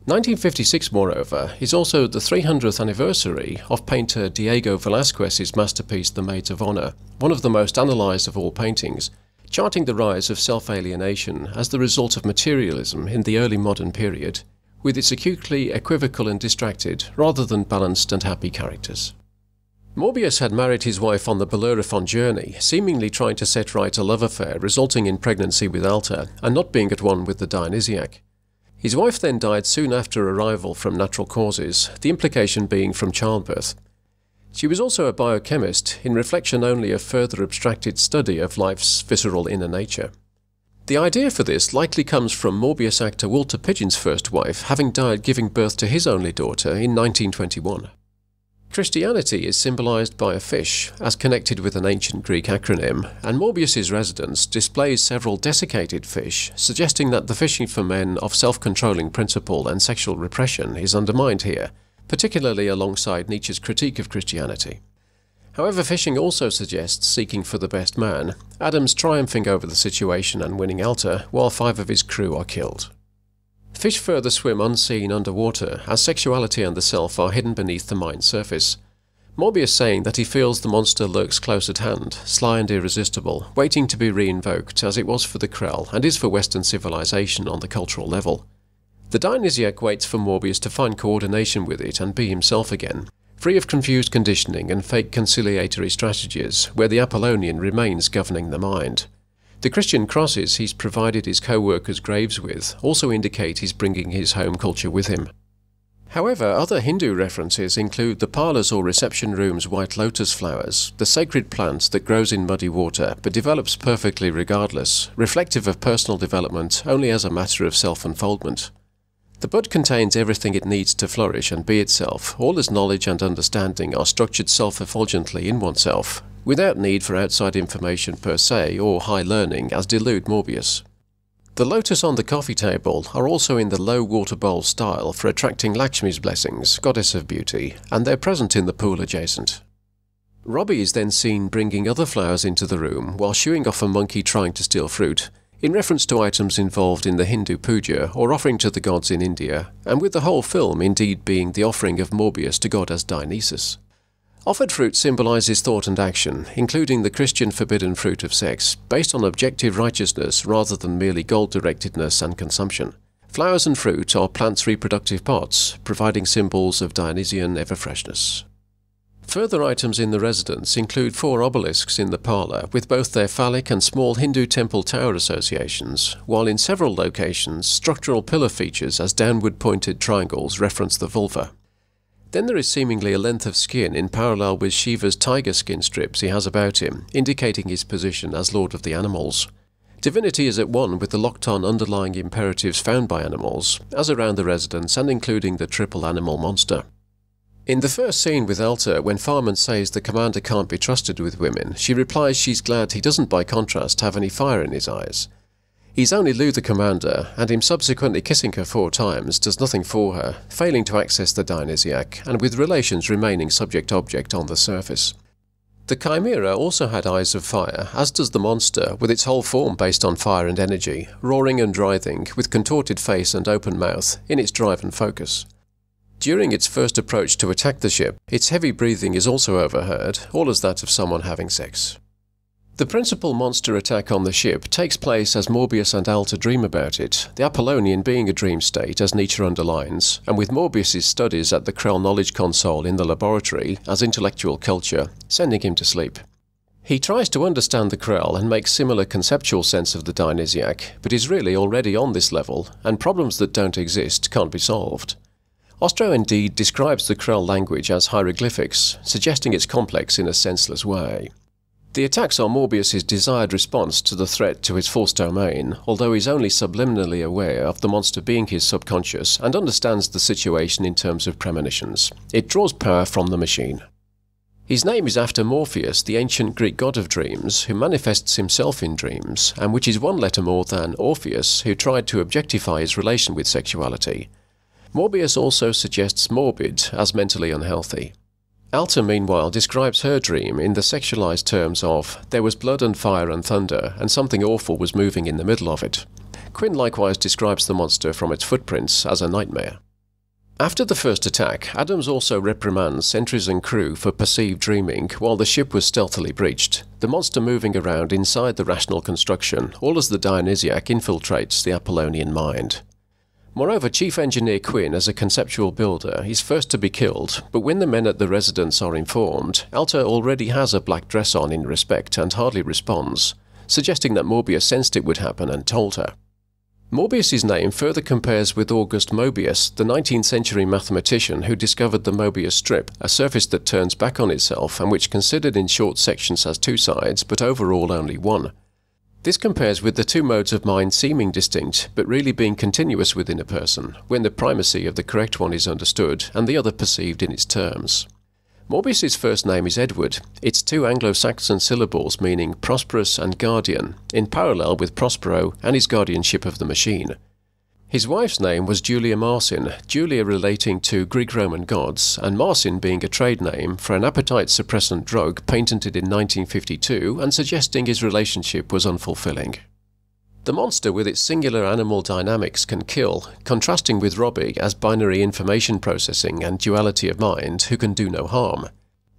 1956, moreover, is also the 300th anniversary of painter Diego Velázquez's masterpiece The Maids of Honor, one of the most analysed of all paintings, charting the rise of self-alienation as the result of materialism in the early modern period, with its acutely equivocal and distracted, rather than balanced and happy characters. Morbius had married his wife on the Bellerophon journey, seemingly trying to set right a love affair resulting in pregnancy with Altair, and not being at one with the Dionysiac. His wife then died soon after arrival from natural causes, the implication being from childbirth. She was also a biochemist, in reflection only of further abstracted study of life's visceral inner nature. The idea for this likely comes from Morbius actor Walter Pidgeon's first wife having died giving birth to his only daughter in 1921. Christianity is symbolized by a fish, as connected with an ancient Greek acronym, and Morbius's residence displays several desiccated fish, suggesting that the fishing for men of self-controlling principle and sexual repression is undermined here, particularly alongside Nietzsche's critique of Christianity. However, fishing also suggests seeking for the best man, Adams triumphing over the situation and winning Altair, while 5 of his crew are killed. Fish further swim unseen underwater, as sexuality and the self are hidden beneath the mind's surface. Morbius saying that he feels the monster lurks close at hand, sly and irresistible, waiting to be re-invoked, as it was for the Krell and is for Western civilization on the cultural level. The Dionysiac waits for Morbius to find coordination with it and be himself again, free of confused conditioning and fake conciliatory strategies, where the Apollonian remains governing the mind. The Christian crosses he's provided his co-workers' graves with also indicate he's bringing his home culture with him. However, other Hindu references include the parlours or reception rooms' white lotus flowers, the sacred plant that grows in muddy water but develops perfectly regardless, reflective of personal development only as a matter of self-unfoldment. The bud contains everything it needs to flourish and be itself, all as knowledge and understanding are structured self-effulgently in oneself, without need for outside information per se or high learning as delude Morbius. The lotus on the coffee table are also in the low water bowl style for attracting Lakshmi's blessings, goddess of beauty, and they're present in the pool adjacent. Robbie is then seen bringing other flowers into the room while shooing off a monkey trying to steal fruit, in reference to items involved in the Hindu puja or offering to the gods in India, and with the whole film indeed being the offering of Morbius to goddess Dionysus. Offered fruit symbolizes thought and action, including the Christian forbidden fruit of sex, based on objective righteousness rather than merely goal-directedness and consumption. Flowers and fruit are plants' reproductive pots, providing symbols of Dionysian ever-freshness. Further items in the residence include 4 obelisks in the parlour, with both their phallic and small Hindu temple tower associations, while in several locations structural pillar features as downward-pointed triangles reference the vulva. Then there is seemingly a length of skin in parallel with Shiva's tiger skin strips he has about him, indicating his position as Lord of the Animals. Divinity is at one with the locked-on underlying imperatives found by animals, as around the residence and including the triple animal monster. In the first scene with Altair, when Farman says the commander can't be trusted with women, she replies she's glad he doesn't by contrast have any fire in his eyes. He's only Lou the commander, and him subsequently kissing her 4 times does nothing for her, failing to access the Dionysiac, and with relations remaining subject-object on the surface. The Chimera also had eyes of fire, as does the monster, with its whole form based on fire and energy, roaring and writhing, with contorted face and open mouth, in its drive and focus. During its first approach to attack the ship, its heavy breathing is also overheard, all as that of someone having sex. The principal monster attack on the ship takes place as Morbius and Altair dream about it, the Apollonian being a dream state, as Nietzsche underlines, and with Morbius's studies at the Krell knowledge console in the laboratory as intellectual culture, sending him to sleep. He tries to understand the Krell and make similar conceptual sense of the Dionysiac, but is really already on this level, and problems that don't exist can't be solved. Ostro indeed describes the Krell language as hieroglyphics, suggesting it's complex in a senseless way. The attacks are Morbius's desired response to the threat to his Force domain, although he's only subliminally aware of the monster being his subconscious and understands the situation in terms of premonitions. It draws power from the machine. His name is after Morpheus, the ancient Greek god of dreams, who manifests himself in dreams, and which is one letter more than Orpheus, who tried to objectify his relation with sexuality. Morbius also suggests morbid as mentally unhealthy. Altair, meanwhile, describes her dream in the sexualized terms of, there was blood and fire and thunder, and something awful was moving in the middle of it. Quinn likewise describes the monster from its footprints as a nightmare. After the first attack, Adams also reprimands sentries and crew for perceived dreaming while the ship was stealthily breached, the monster moving around inside the rational construction, all as the Dionysiac infiltrates the Apollonian mind. Moreover, Chief Engineer Quinn, as a conceptual builder, is first to be killed, but when the men at the residence are informed, Altair already has a black dress on in respect and hardly responds, suggesting that Morbius sensed it would happen and told her. Morbius's name further compares with August Mobius, the 19th century mathematician who discovered the Mobius strip, a surface that turns back on itself and which considered in short sections has two sides, but overall only one. This compares with the two modes of mind seeming distinct, but really being continuous within a person, when the primacy of the correct one is understood and the other perceived in its terms. Morbius's first name is Edward, its two Anglo-Saxon syllables meaning prosperous and guardian, in parallel with Prospero and his guardianship of the machine. His wife's name was Julia Marcin, Julia relating to Greek-Roman gods, and Marcin being a trade name for an appetite-suppressant drug patented in 1952 and suggesting his relationship was unfulfilling. The monster with its singular animal dynamics can kill, contrasting with Robbie as binary information processing and duality of mind who can do no harm.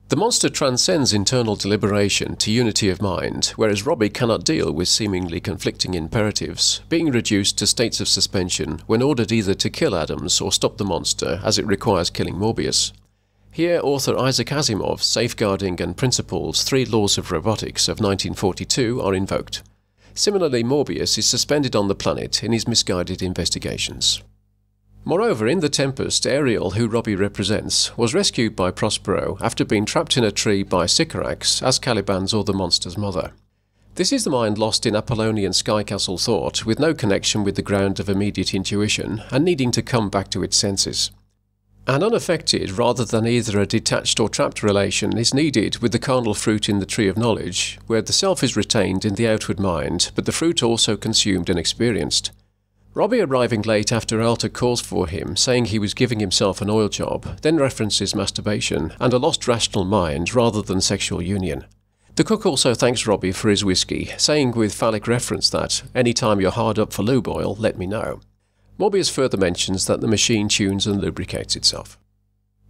The monster transcends internal deliberation to unity of mind, whereas Robbie cannot deal with seemingly conflicting imperatives, being reduced to states of suspension when ordered either to kill Adams or stop the monster, as it requires killing Morbius. Here, author Isaac Asimov's Safeguarding and Principles 3 Laws of Robotics of 1942 are invoked. Similarly, Morbius is suspended on the planet in his misguided investigations. Moreover, in The Tempest, Ariel, who Robbie represents, was rescued by Prospero after being trapped in a tree by Sycorax as Caliban's or the monster's mother. This is the mind lost in Apollonian sky castle thought, with no connection with the ground of immediate intuition, and needing to come back to its senses. An unaffected, rather than either a detached or trapped relation, is needed with the carnal fruit in the tree of knowledge, where the self is retained in the outward mind, but the fruit also consumed and experienced. Robbie arriving late after Altair calls for him, saying he was giving himself an oil job, then references masturbation and a lost rational mind rather than sexual union. The cook also thanks Robbie for his whiskey, saying with phallic reference that, "Any time you're hard up for lube oil, let me know." Morbius further mentions that the machine tunes and lubricates itself.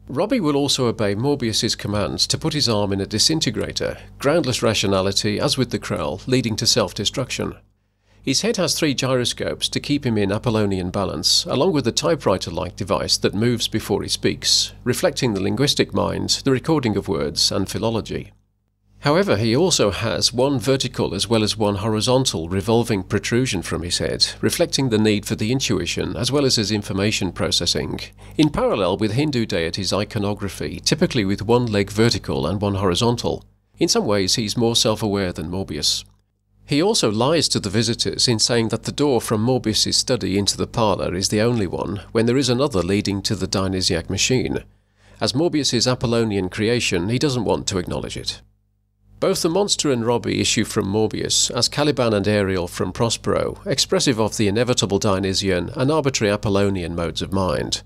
Robbie will also obey Morbius's commands to put his arm in a disintegrator, groundless rationality as with the Krell, leading to self-destruction. His head has 3 gyroscopes to keep him in Apollonian balance, along with a typewriter-like device that moves before he speaks, reflecting the linguistic mind, the recording of words, and philology. However, he also has one vertical as well as one horizontal revolving protrusion from his head, reflecting the need for the intuition as well as his information processing, in parallel with Hindu deities' iconography, typically with one leg vertical and one horizontal. In some ways, he's more self-aware than Morbius. He also lies to the visitors in saying that the door from Morbius's study into the parlour is the only one, when there is another leading to the Dionysiac machine. As Morbius's Apollonian creation, he doesn't want to acknowledge it. Both the monster and Robbie issue from Morbius, as Caliban and Ariel from Prospero, expressive of the inevitable Dionysian and arbitrary Apollonian modes of mind.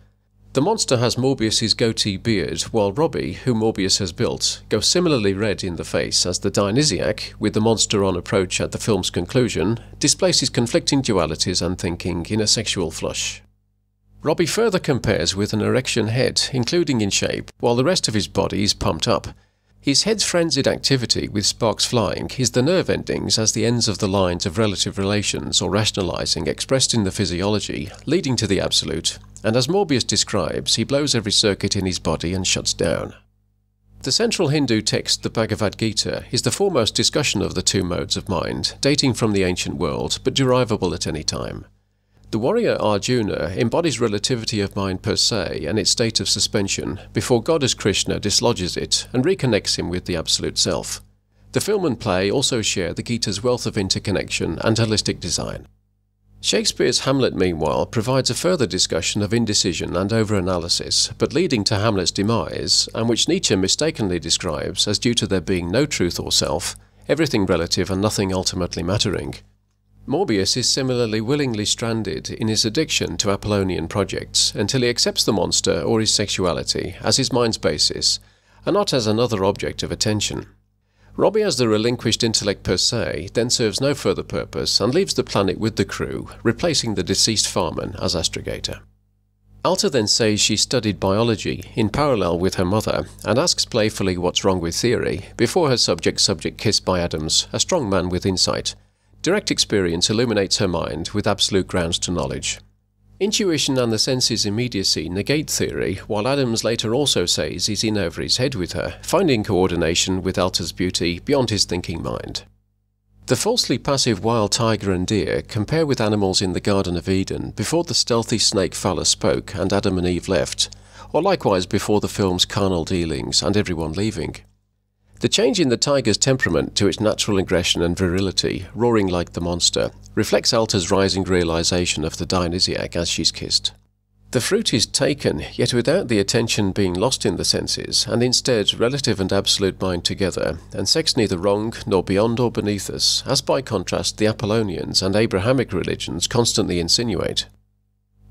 The monster has Morbius's goatee beard, while Robbie, who Morbius has built, goes similarly red in the face as the Dionysiac, with the monster on approach at the film's conclusion, displays his conflicting dualities and thinking in a sexual flush. Robbie further compares with an erection head, including in shape, while the rest of his body is pumped up. His head's frenzied activity, with sparks flying, is the nerve endings as the ends of the lines of relative relations or rationalizing expressed in the physiology, leading to the absolute, and as Morbius describes, he blows every circuit in his body and shuts down. The central Hindu text, the Bhagavad Gita, is the foremost discussion of the two modes of mind, dating from the ancient world, but derivable at any time. The warrior Arjuna embodies relativity of mind per se and its state of suspension, before Goddess Krishna dislodges it and reconnects him with the absolute self. The film and play also share the Gita's wealth of interconnection and holistic design. Shakespeare's Hamlet, meanwhile, provides a further discussion of indecision and overanalysis, but leading to Hamlet's demise, and which Nietzsche mistakenly describes as due to there being no truth or self, everything relative and nothing ultimately mattering. Morbius is similarly willingly stranded in his addiction to Apollonian projects until he accepts the monster or his sexuality as his mind's basis, and not as another object of attention. Robbie as the relinquished intellect per se then serves no further purpose and leaves the planet with the crew, replacing the deceased farman as astrogator. Alta then says she studied biology in parallel with her mother and asks playfully what's wrong with theory before her subject kissed by Adams, a strong man with insight. Direct experience illuminates her mind with absolute grounds to knowledge. Intuition and the senses' immediacy negate theory, while Adams later also says he's in over his head with her, finding coordination with Alta's beauty beyond his thinking mind. The falsely passive wild tiger and deer compare with animals in the Garden of Eden before the stealthy snake Fowler spoke and Adam and Eve left, or likewise before the film's carnal dealings and everyone leaving. The change in the tiger's temperament to its natural aggression and virility, roaring like the monster, reflects Alta's rising realization of the Dionysiac as she's kissed. The fruit is taken, yet without the attention being lost in the senses, and instead relative and absolute mind together, and sex neither wrong nor beyond or beneath us, as by contrast the Apollonians and Abrahamic religions constantly insinuate.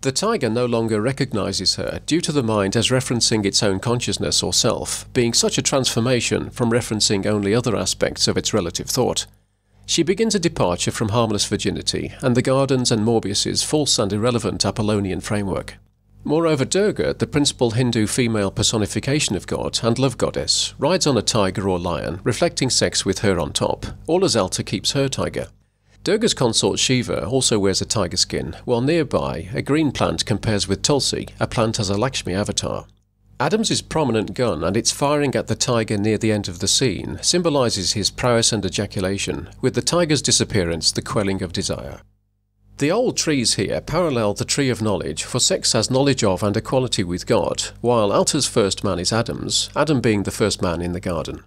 The tiger no longer recognizes her due to the mind as referencing its own consciousness or self, being such a transformation from referencing only other aspects of its relative thought. She begins a departure from harmless virginity and the Garden's and Morbius's false and irrelevant Apollonian framework. Moreover, Durga, the principal Hindu female personification of God and love goddess, rides on a tiger or lion, reflecting sex with her on top, all as Alta keeps her tiger. Durga's consort Shiva also wears a tiger skin, while nearby, a green plant compares with Tulsi, a plant as a Lakshmi avatar. Adams's prominent gun and its firing at the tiger near the end of the scene symbolizes his prowess and ejaculation, with the tiger's disappearance the quelling of desire. The old trees here parallel the tree of knowledge, for sex has knowledge of and equality with God, while Alta's first man is Adam's, Adam being the first man in the garden.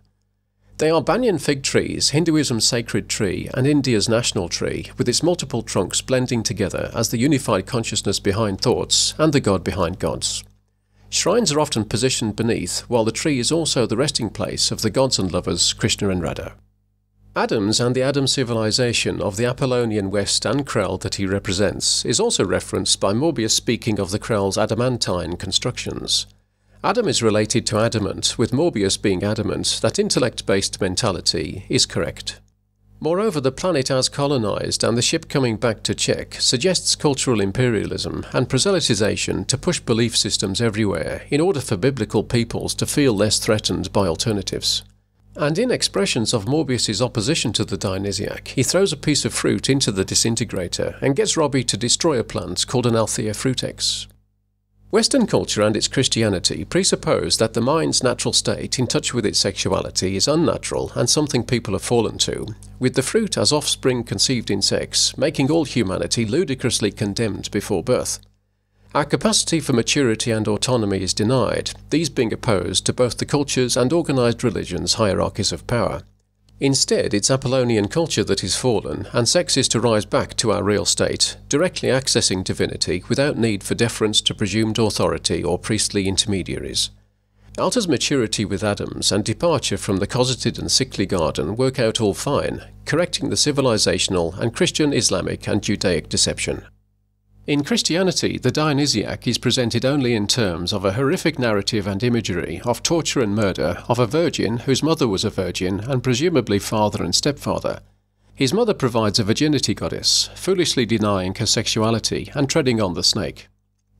They are banyan fig trees, Hinduism's sacred tree and India's national tree, with its multiple trunks blending together as the unified consciousness behind thoughts and the God behind gods. Shrines are often positioned beneath, while the tree is also the resting place of the gods and lovers Krishna and Radha. Adams and the Adam civilization of the Apollonian West and Krell that he represents is also referenced by Morbius speaking of the Krell's adamantine constructions. Adam is related to adamant, with Morbius being adamant that intellect-based mentality is correct. Moreover, the planet as colonized and the ship coming back to check suggests cultural imperialism and proselytization to push belief systems everywhere in order for biblical peoples to feel less threatened by alternatives. And in expressions of Morbius's opposition to the Dionysiac, he throws a piece of fruit into the disintegrator and gets Robbie to destroy a plant called an Altair fruitex. Western culture and its Christianity presuppose that the mind's natural state in touch with its sexuality is unnatural and something people have fallen to, with the fruit as offspring conceived in sex, making all humanity ludicrously condemned before birth. Our capacity for maturity and autonomy is denied, these being opposed to both the culture's and organized religion's hierarchies of power. Instead, it's Apollonian culture that is fallen, and sex is to rise back to our real state, directly accessing divinity without need for deference to presumed authority or priestly intermediaries. Alta's maturity with Adams and departure from the cosseted and sickly garden work out all fine, correcting the civilizational and Christian, Islamic and Judaic deception. In Christianity, the Dionysiac is presented only in terms of a horrific narrative and imagery of torture and murder of a virgin whose mother was a virgin and presumably father and stepfather. His mother provides a virginity goddess, foolishly denying her sexuality and treading on the snake.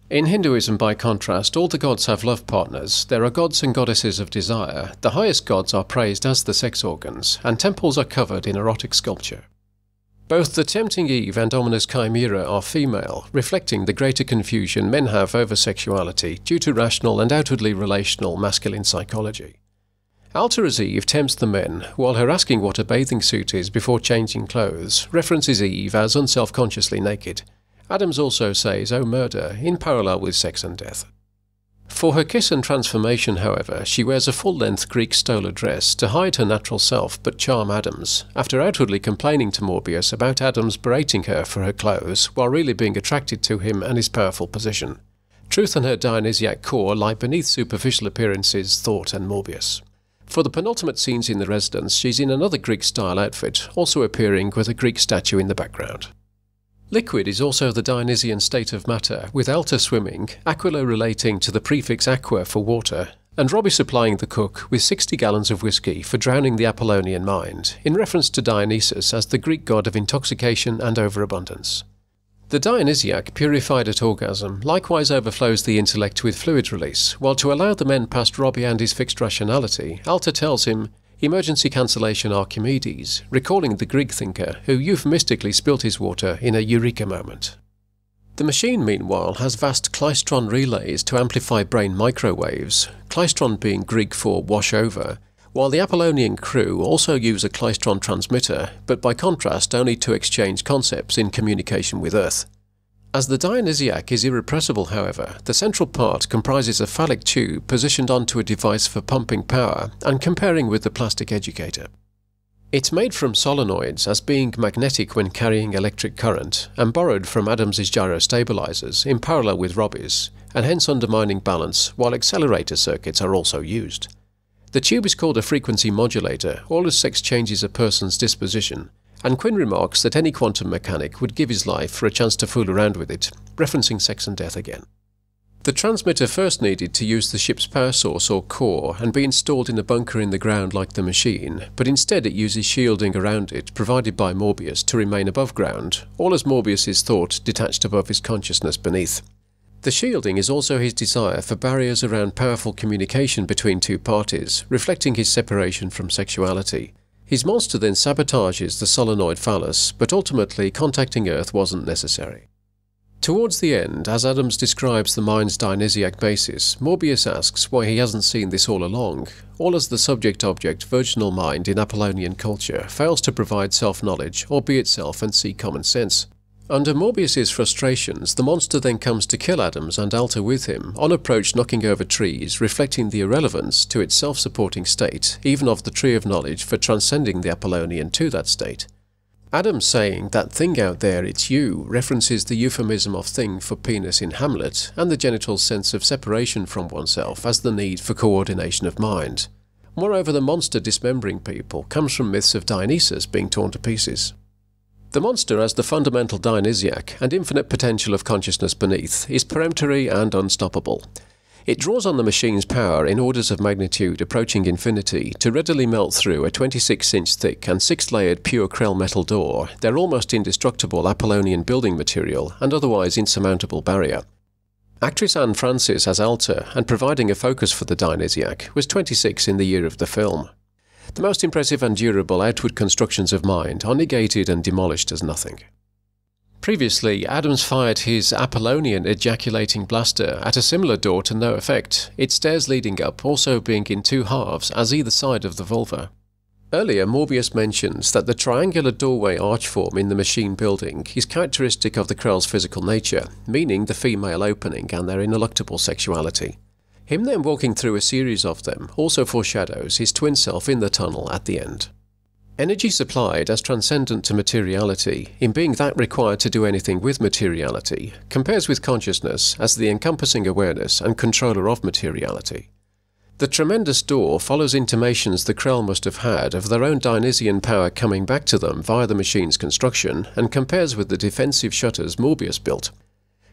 In Hinduism, by contrast, all the gods have love partners. There are gods and goddesses of desire. The highest gods are praised as the sex organs, and temples are covered in erotic sculpture. Both the tempting Eve and ominous Chimera are female, reflecting the greater confusion men have over sexuality due to rational and outwardly relational masculine psychology. Alta as Eve tempts the men, while her asking what a bathing suit is before changing clothes references Eve as unself-consciously naked. Adams also says, "Oh murder," in parallel with sex and death. For her kiss and transformation, however, she wears a full-length Greek stola dress to hide her natural self but charm Adams, after outwardly complaining to Morbius about Adams berating her for her clothes while really being attracted to him and his powerful position. Truth and her Dionysiac core lie beneath superficial appearances, thought and Morbius. For the penultimate scenes in the residence, she's in another Greek-style outfit, also appearing with a Greek statue in the background. Liquid is also the Dionysian state of matter, with Altair swimming, Aquila relating to the prefix aqua for water, and Robbie supplying the cook with 60 gallons of whiskey for drowning the Apollonian mind, in reference to Dionysus as the Greek god of intoxication and overabundance. The Dionysiac, purified at orgasm, likewise overflows the intellect with fluid release, while to allow the men past Robbie and his fixed rationality, Altair tells him, "Emergency cancellation Archimedes," recalling the Greek thinker who euphemistically spilt his water in a eureka moment. The machine, meanwhile, has vast klystron relays to amplify brain microwaves, klystron being Greek for wash over, while the Apollonian crew also use a klystron transmitter, but by contrast only to exchange concepts in communication with Earth. As the Dionysiac is irrepressible, however, the central part comprises a phallic tube positioned onto a device for pumping power and comparing with the plastic educator. It's made from solenoids as being magnetic when carrying electric current, and borrowed from Adams's gyrostabilizers in parallel with Robbie's, and hence undermining balance, while accelerator circuits are also used. The tube is called a frequency modulator, all as sex changes a person's disposition, and Quinn remarks that any quantum mechanic would give his life for a chance to fool around with it, referencing sex and death again. The transmitter first needed to use the ship's power source or core and be installed in a bunker in the ground like the machine, but instead it uses shielding around it provided by Morbius to remain above ground, all as Morbius's thought detached above his consciousness beneath. The shielding is also his desire for barriers around powerful communication between two parties, reflecting his separation from sexuality. His monster then sabotages the solenoid phallus, but ultimately contacting Earth wasn't necessary. Towards the end, as Adams describes the mind's Dionysiac basis, Morbius asks why he hasn't seen this all along, all as the subject-object virginal mind in Apollonian culture fails to provide self-knowledge or be itself and see common sense. Under Morbius's frustrations, the monster then comes to kill Adams and Altair with him, on approach knocking over trees, reflecting the irrelevance to its self-supporting state, even of the tree of knowledge for transcending the Apollonian to that state. Adams saying "that thing out there, it's you" references the euphemism of thing for penis in Hamlet, and the genital sense of separation from oneself as the need for coordination of mind. Moreover, the monster dismembering people comes from myths of Dionysus being torn to pieces. The monster, as the fundamental Dionysiac and infinite potential of consciousness beneath, is peremptory and unstoppable. It draws on the machine's power in orders of magnitude approaching infinity to readily melt through a 26-inch thick and 6-layered pure Krell metal door, their almost indestructible Apollonian building material and otherwise insurmountable barrier. Actress Anne Francis as Altair, and providing a focus for the Dionysiac, was 26 in the year of the film. The most impressive and durable outward constructions of mind are negated and demolished as nothing. Previously, Adams fired his Apollonian ejaculating blaster at a similar door to no effect, its stairs leading up also being in two halves as either side of the vulva. Earlier, Morbius mentions that the triangular doorway arch form in the machine building is characteristic of the Krell's physical nature, meaning the female opening and their ineluctable sexuality. Him then walking through a series of them also foreshadows his twin self in the tunnel at the end. Energy supplied as transcendent to materiality, in being that required to do anything with materiality, compares with consciousness as the encompassing awareness and controller of materiality. The tremendous door follows intimations the Krell must have had of their own Dionysian power coming back to them via the machine's construction, and compares with the defensive shutters Morbius built.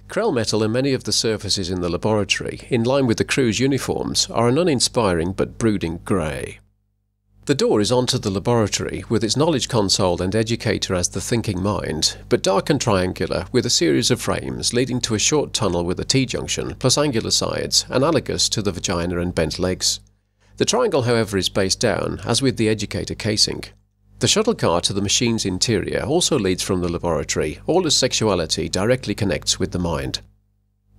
Krell metal and many of the surfaces in the laboratory, in line with the crew's uniforms, are an uninspiring but brooding grey. The door is onto the laboratory, with its knowledge console and educator as the thinking mind, but dark and triangular, with a series of frames leading to a short tunnel with a T-junction, plus angular sides, analogous to the vagina and bent legs. The triangle, however, is based down, as with the educator casing. The shuttle car to the machine's interior also leads from the laboratory, all as sexuality directly connects with the mind.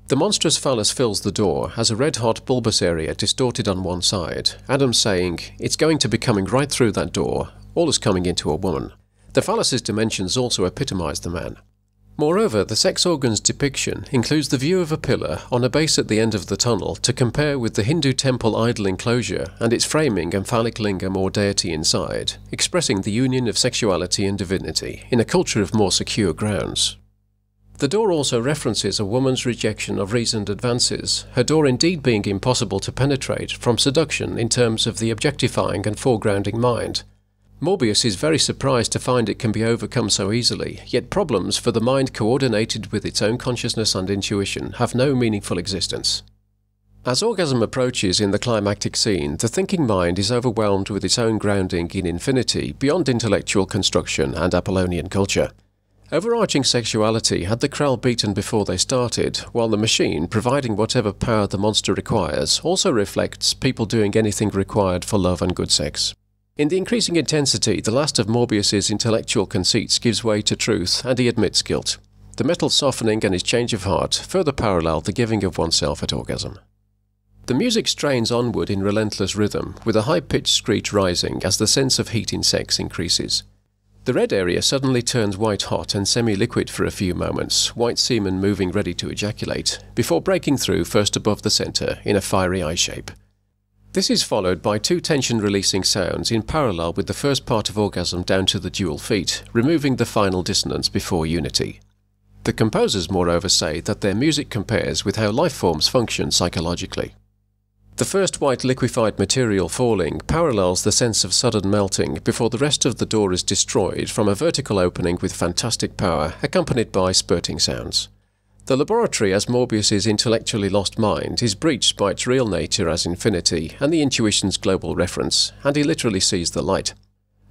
The monstrous phallus fills the door, has a red-hot bulbous area distorted on one side, Adams saying, "It's going to be coming right through that door, all as coming into a woman." The phallus's dimensions also epitomise the man. Moreover, the sex organ's depiction includes the view of a pillar on a base at the end of the tunnel to compare with the Hindu temple idol enclosure and its framing and phallic lingam or deity inside, expressing the union of sexuality and divinity in a culture of more secure grounds. The door also references a woman's rejection of reasoned advances, her door indeed being impossible to penetrate from seduction in terms of the objectifying and foregrounding mind. Morbius is very surprised to find it can be overcome so easily, yet problems for the mind coordinated with its own consciousness and intuition have no meaningful existence. As orgasm approaches in the climactic scene, the thinking mind is overwhelmed with its own grounding in infinity beyond intellectual construction and Apollonian culture. Overarching sexuality had the Krell beaten before they started, while the machine, providing whatever power the monster requires, also reflects people doing anything required for love and good sex. In the increasing intensity, the last of Morbius's intellectual conceits gives way to truth, and he admits guilt. The metal softening and his change of heart further parallel the giving of oneself at orgasm. The music strains onward in relentless rhythm, with a high-pitched screech rising as the sense of heat in sex increases. The red area suddenly turns white-hot and semi-liquid for a few moments, white semen moving ready to ejaculate, before breaking through first above the center in a fiery eye shape. This is followed by two tension-releasing sounds in parallel with the first part of orgasm down to the dual feet, removing the final dissonance before unity. The composers, moreover, say that their music compares with how life forms function psychologically. The first white liquefied material falling parallels the sense of sudden melting before the rest of the door is destroyed from a vertical opening with fantastic power, accompanied by spurting sounds. The laboratory as Morbius's intellectually lost mind is breached by its real nature as infinity and the intuition's global reference, and he literally sees the light.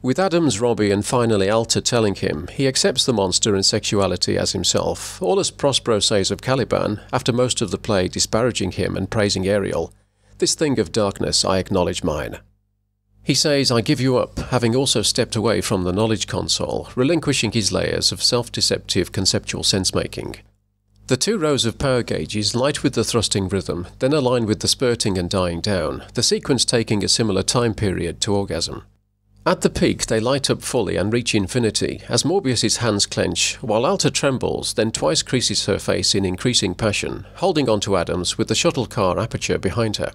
With Adams, Robbie and finally Altair telling him, he accepts the monster and sexuality as himself, all as Prospero says of Caliban, after most of the play disparaging him and praising Ariel. "This thing of darkness, I acknowledge mine." He says, "I give you up," having also stepped away from the knowledge console, relinquishing his layers of self-deceptive conceptual sense-making. The two rows of power gauges light with the thrusting rhythm, then align with the spurting and dying down, the sequence taking a similar time period to orgasm. At the peak, they light up fully and reach infinity, as Morbius's hands clench, while Alta trembles, then twice creases her face in increasing passion, holding onto Adams with the shuttle car aperture behind her.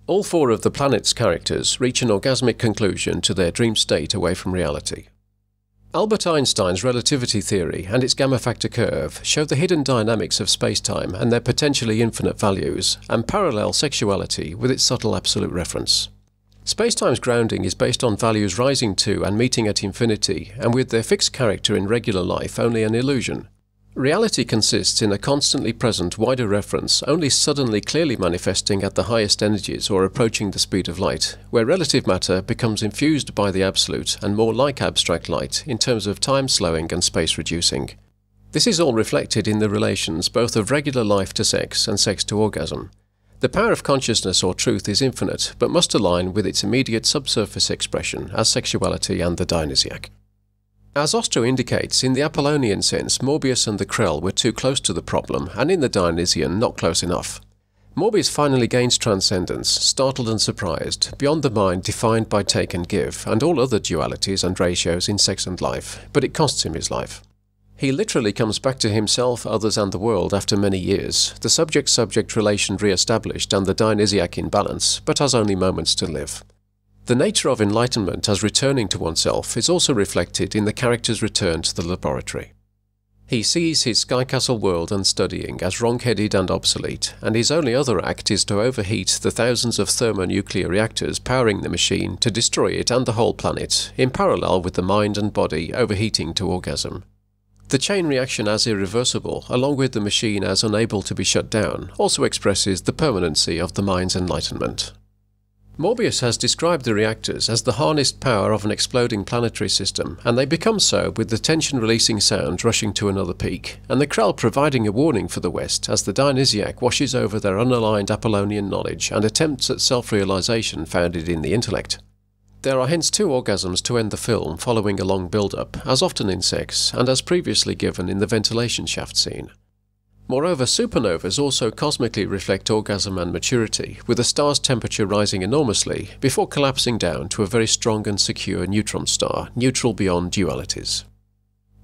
All four of the planet's characters reach an orgasmic conclusion to their dream state away from reality. Albert Einstein's relativity theory and its gamma factor curve show the hidden dynamics of space-time and their potentially infinite values, and parallel sexuality with its subtle absolute reference. Spacetime's grounding is based on values rising to and meeting at infinity, and with their fixed character in regular life only an illusion. Reality consists in a constantly present wider reference only suddenly clearly manifesting at the highest energies or approaching the speed of light, where relative matter becomes infused by the absolute and more like abstract light in terms of time slowing and space reducing. This is all reflected in the relations both of regular life to sex and sex to orgasm. The power of consciousness or truth is infinite, but must align with its immediate subsurface expression as sexuality and the Dionysiac. As Ostro indicates, in the Apollonian sense, Morbius and the Krell were too close to the problem, and in the Dionysian, not close enough. Morbius finally gains transcendence, startled and surprised, beyond the mind defined by take and give, and all other dualities and ratios in sex and life, but it costs him his life. He literally comes back to himself, others and the world after many years, the subject-subject relation re-established and the Dionysiac in balance, but has only moments to live. The nature of enlightenment as returning to oneself is also reflected in the character's return to the laboratory. He sees his Sky Castle world and studying as wrong-headed and obsolete, and his only other act is to overheat the thousands of thermonuclear reactors powering the machine to destroy it and the whole planet, in parallel with the mind and body overheating to orgasm. The chain reaction as irreversible, along with the machine as unable to be shut down, also expresses the permanency of the mind's enlightenment. Morbius has described the reactors as the harnessed power of an exploding planetary system, and they become so with the tension-releasing sound rushing to another peak, and the Krell providing a warning for the West as the Dionysiac washes over their unaligned Apollonian knowledge and attempts at self-realization founded in the intellect. There are hence two orgasms to end the film following a long build-up, as often in sex, and as previously given in the ventilation shaft scene. Moreover, supernovas also cosmically reflect orgasm and maturity, with a star's temperature rising enormously before collapsing down to a very strong and secure neutron star, neutral beyond dualities.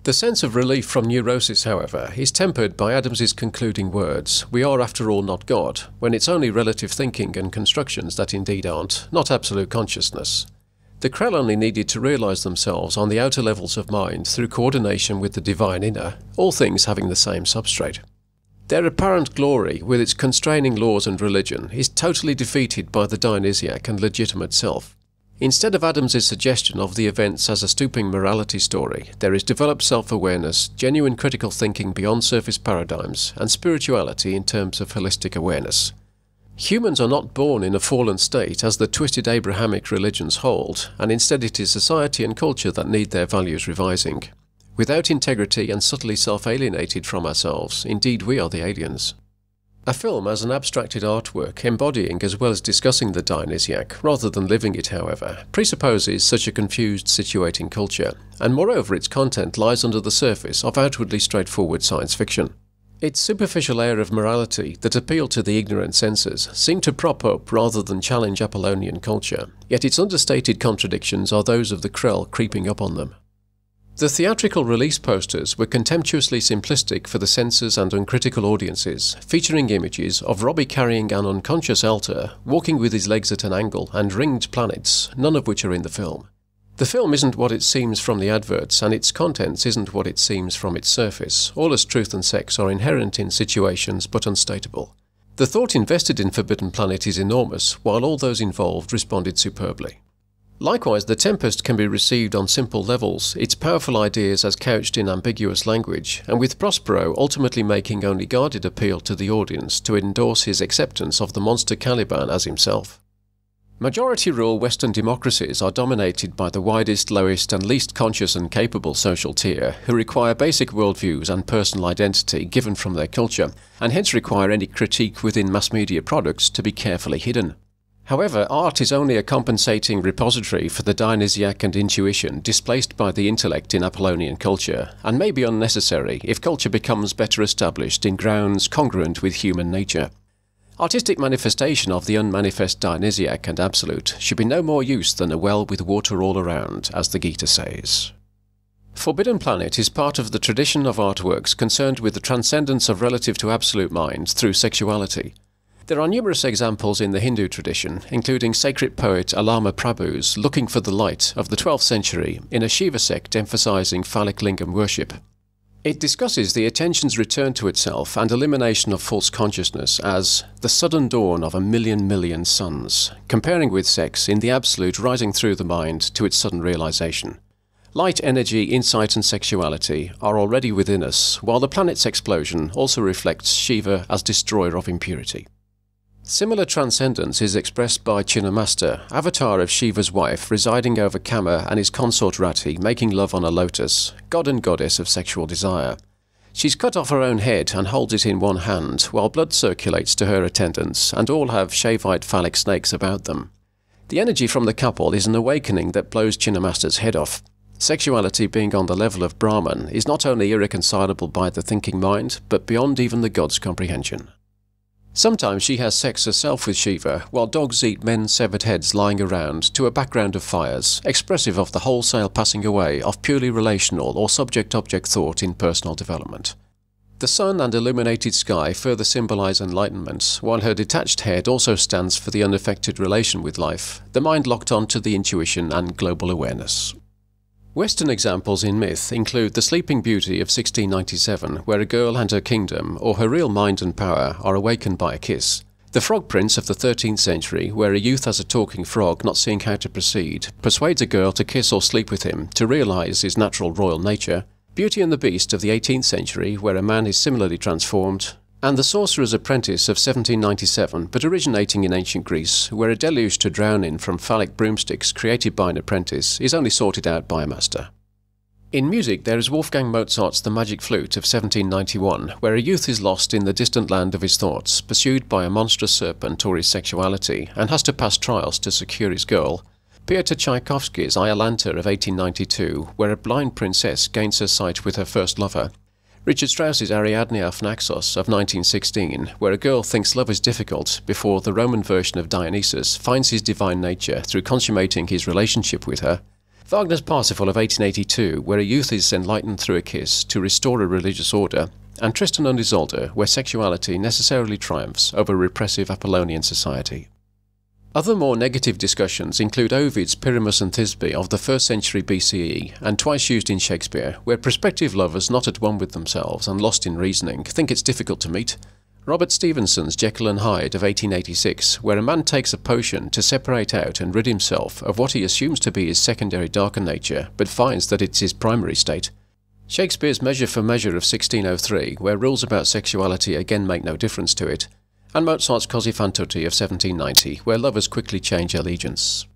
The sense of relief from neurosis, however, is tempered by Adams's concluding words, "We are after all not God," when it's only relative thinking and constructions that indeed aren't, not absolute consciousness. The Krell only needed to realize themselves on the outer levels of mind through coordination with the divine inner, all things having the same substrate. Their apparent glory, with its constraining laws and religion, is totally defeated by the Dionysiac and legitimate self. Instead of Adams's suggestion of the events as a stooping morality story, there is developed self-awareness, genuine critical thinking beyond surface paradigms, and spirituality in terms of holistic awareness. Humans are not born in a fallen state as the twisted Abrahamic religions hold, and instead it is society and culture that need their values revising. Without integrity and subtly self-alienated from ourselves, indeed we are the aliens. A film as an abstracted artwork, embodying as well as discussing the Dionysiac, rather than living it, however, presupposes such a confused, situating culture, and moreover its content lies under the surface of outwardly straightforward science fiction. Its superficial air of morality that appealed to the ignorant senses seemed to prop up rather than challenge Apollonian culture, yet its understated contradictions are those of the Krell creeping up on them. The theatrical release posters were contemptuously simplistic for the censors and uncritical audiences, featuring images of Robbie carrying an unconscious Altair, walking with his legs at an angle, and ringed planets, none of which are in the film. The film isn't what it seems from the adverts, and its contents isn't what it seems from its surface. All as truth and sex are inherent in situations but unstatable. The thought invested in Forbidden Planet is enormous, while all those involved responded superbly. Likewise, The Tempest can be received on simple levels, its powerful ideas as couched in ambiguous language, and with Prospero ultimately making only guarded appeal to the audience to endorse his acceptance of the monster Caliban as himself. Majority-rule Western democracies are dominated by the widest, lowest, and least conscious and capable social tier, who require basic worldviews and personal identity given from their culture, and hence require any critique within mass media products to be carefully hidden. However, art is only a compensating repository for the Dionysiac and intuition displaced by the intellect in Apollonian culture, and may be unnecessary if culture becomes better established in grounds congruent with human nature. Artistic manifestation of the unmanifest Dionysiac and absolute should be no more use than a well with water all around, as the Gita says. Forbidden Planet is part of the tradition of artworks concerned with the transcendence of relative to absolute mind through sexuality. There are numerous examples in the Hindu tradition, including sacred poet Alama Prabhu's Looking for the Light of the 12th century in a Shiva sect emphasizing phallic lingam worship. It discusses the attention's return to itself and elimination of false consciousness as the sudden dawn of a million suns, comparing with sex in the absolute rising through the mind to its sudden realization. Light, energy, insight and sexuality are already within us, while the planet's explosion also reflects Shiva as destroyer of impurity. Similar transcendence is expressed by Chinnamasta, avatar of Shiva's wife, residing over Kama and his consort Rati, making love on a lotus, god and goddess of sexual desire. She's cut off her own head and holds it in one hand, while blood circulates to her attendants, and all have Shaivite phallic snakes about them. The energy from the couple is an awakening that blows Chinnamasta's head off. Sexuality being on the level of Brahman is not only irreconcilable by the thinking mind, but beyond even the god's comprehension. Sometimes she has sex herself with Shiva, while dogs eat men's severed heads lying around to a background of fires, expressive of the wholesale passing away of purely relational or subject-object thought in personal development. The sun and illuminated sky further symbolize enlightenment, while her detached head also stands for the unaffected relation with life, the mind locked on to the intuition and global awareness. Western examples in myth include The Sleeping Beauty of 1697, where a girl and her kingdom, or her real mind and power, are awakened by a kiss. The Frog Prince of the 13th century, where a youth as a talking frog, not seeing how to proceed, persuades a girl to kiss or sleep with him to realize his natural royal nature. Beauty and the Beast of the 18th century, where a man is similarly transformed. And The Sorcerer's Apprentice of 1797, but originating in ancient Greece, where a deluge to drown in from phallic broomsticks created by an apprentice is only sorted out by a master. In music, there is Wolfgang Mozart's The Magic Flute of 1791, where a youth is lost in the distant land of his thoughts, pursued by a monstrous serpent or his sexuality, and has to pass trials to secure his goal. Piotr Tchaikovsky's Iolanta of 1892, where a blind princess gains her sight with her first lover. Richard Strauss's Ariadne auf Naxos of 1916, where a girl thinks love is difficult before the Roman version of Dionysus finds his divine nature through consummating his relationship with her. Wagner's Parsifal of 1882, where a youth is enlightened through a kiss to restore a religious order, and Tristan und Isolde, where sexuality necessarily triumphs over repressive Apollonian society. Other more negative discussions include Ovid's Pyramus and Thisbe of the 1st century BCE, and twice used in Shakespeare, where prospective lovers not at one with themselves and lost in reasoning think it's difficult to meet. Robert Stevenson's Jekyll and Hyde of 1886, where a man takes a potion to separate out and rid himself of what he assumes to be his secondary darker nature, but finds that it's his primary state. Shakespeare's Measure for Measure of 1603, where rules about sexuality again make no difference to it, and Mozart's Così fan tutte of 1790, where lovers quickly change allegiance.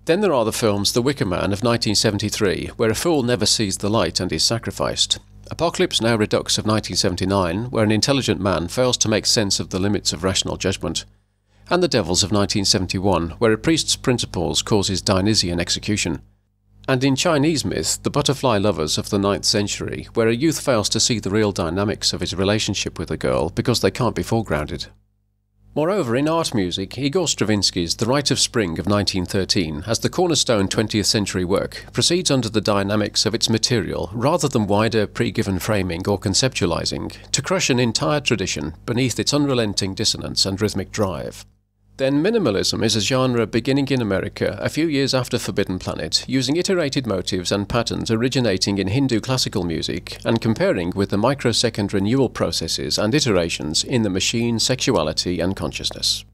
Then there are the films The Wicker Man of 1973, where a fool never sees the light and is sacrificed, Apocalypse Now Redux of 1979, where an intelligent man fails to make sense of the limits of rational judgment, and The Devils of 1971, where a priest's principles causes Dionysian execution. And in Chinese myth, The Butterfly Lovers of the 9th century, where a youth fails to see the real dynamics of his relationship with a girl because they can't be foregrounded. Moreover, in art music, Igor Stravinsky's The Rite of Spring of 1913, as the cornerstone 20th century work, proceeds under the dynamics of its material rather than wider pre-given framing or conceptualizing, to crush an entire tradition beneath its unrelenting dissonance and rhythmic drive. Then minimalism is a genre beginning in America a few years after Forbidden Planet, using iterated motives and patterns originating in Hindu classical music and comparing with the microsecond renewal processes and iterations in the machine, sexuality and consciousness.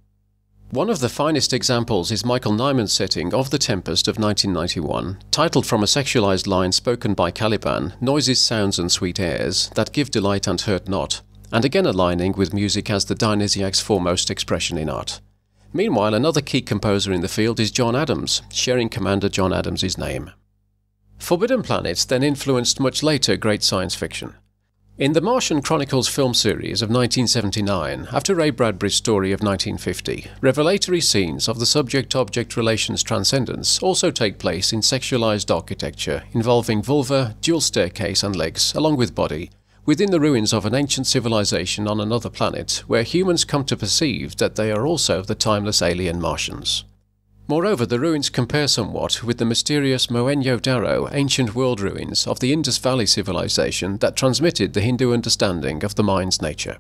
One of the finest examples is Michael Nyman's setting of The Tempest of 1991, titled from a sexualized line spoken by Caliban, noises, sounds and sweet airs that give delight and hurt not, and again aligning with music as the Dionysiac's foremost expression in art. Meanwhile, another key composer in the field is John Adams, sharing Commander John Adams' name. Forbidden Planet then influenced much later great science fiction. In the Martian Chronicles film series of 1979, after Ray Bradbury's story of 1950, revelatory scenes of the subject-object relations transcendence also take place in sexualized architecture involving vulva, dual staircase and legs, along with body, within the ruins of an ancient civilization on another planet, where humans come to perceive that they are also the timeless alien Martians. Moreover, the ruins compare somewhat with the mysterious Mohenjo-Daro ancient world ruins of the Indus Valley civilization that transmitted the Hindu understanding of the mind's nature.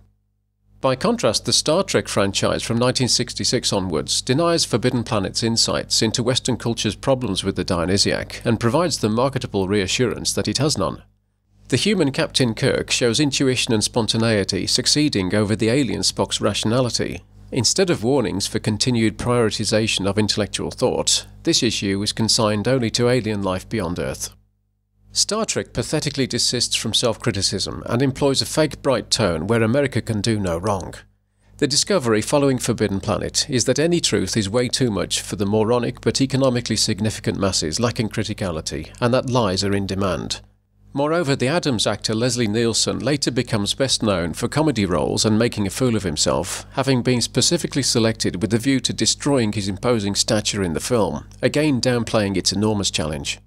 By contrast, the Star Trek franchise from 1966 onwards denies Forbidden Planet's insights into Western culture's problems with the Dionysiac and provides the marketable reassurance that it has none. The human Captain Kirk shows intuition and spontaneity succeeding over the alien Spock's rationality. Instead of warnings for continued prioritization of intellectual thought, this issue is consigned only to alien life beyond Earth. Star Trek pathetically desists from self-criticism and employs a fake bright tone where America can do no wrong. The discovery following Forbidden Planet is that any truth is way too much for the moronic but economically significant masses lacking criticality, and that lies are in demand. Moreover, the Adams actor Leslie Nielsen later becomes best known for comedy roles and making a fool of himself, having been specifically selected with the view to destroying his imposing stature in the film, again downplaying its enormous challenge.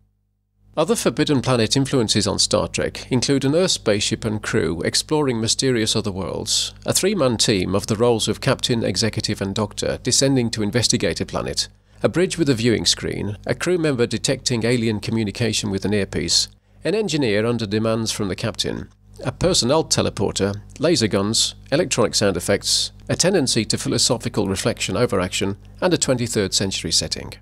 Other Forbidden Planet influences on Star Trek include an Earth spaceship and crew exploring mysterious other worlds, a three-man team of the roles of Captain, Executive and Doctor descending to investigate a planet, a bridge with a viewing screen, a crew member detecting alien communication with an earpiece, an engineer under demands from the captain, a personnel teleporter, laser guns, electronic sound effects, a tendency to philosophical reflection over action, and a 23rd century setting.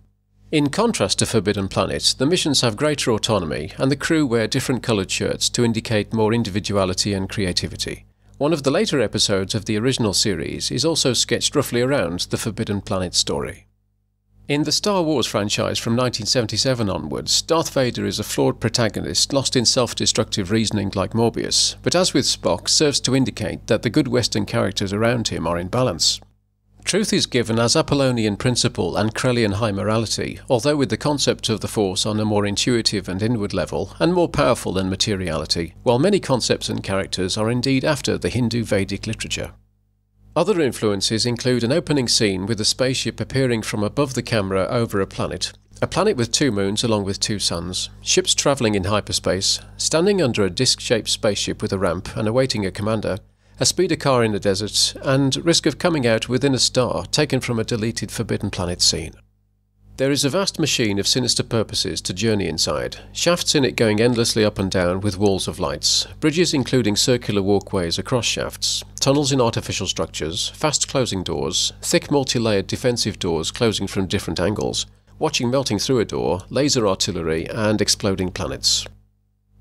In contrast to Forbidden Planet, the missions have greater autonomy, and the crew wear different coloured shirts to indicate more individuality and creativity. One of the later episodes of the original series is also sketched roughly around the Forbidden Planet story. In the Star Wars franchise from 1977 onwards, Darth Vader is a flawed protagonist lost in self-destructive reasoning like Morbius, but as with Spock, serves to indicate that the good Western characters around him are in balance. Truth is given as Apollonian principle and Krellian high morality, although with the concept of the Force on a more intuitive and inward level, and more powerful than materiality, while many concepts and characters are indeed after the Hindu Vedic literature. Other influences include an opening scene with a spaceship appearing from above the camera over a planet with 2 moons along with 2 suns, ships travelling in hyperspace, standing under a disc-shaped spaceship with a ramp and awaiting a commander, a speeder car in the desert, and risk of coming out within a star taken from a deleted Forbidden Planet scene. There is a vast machine of sinister purposes to journey inside, shafts in it going endlessly up and down with walls of lights, bridges including circular walkways across shafts, tunnels in artificial structures, fast closing doors, thick multi-layered defensive doors closing from different angles, watching melting through a door, laser artillery, and exploding planets.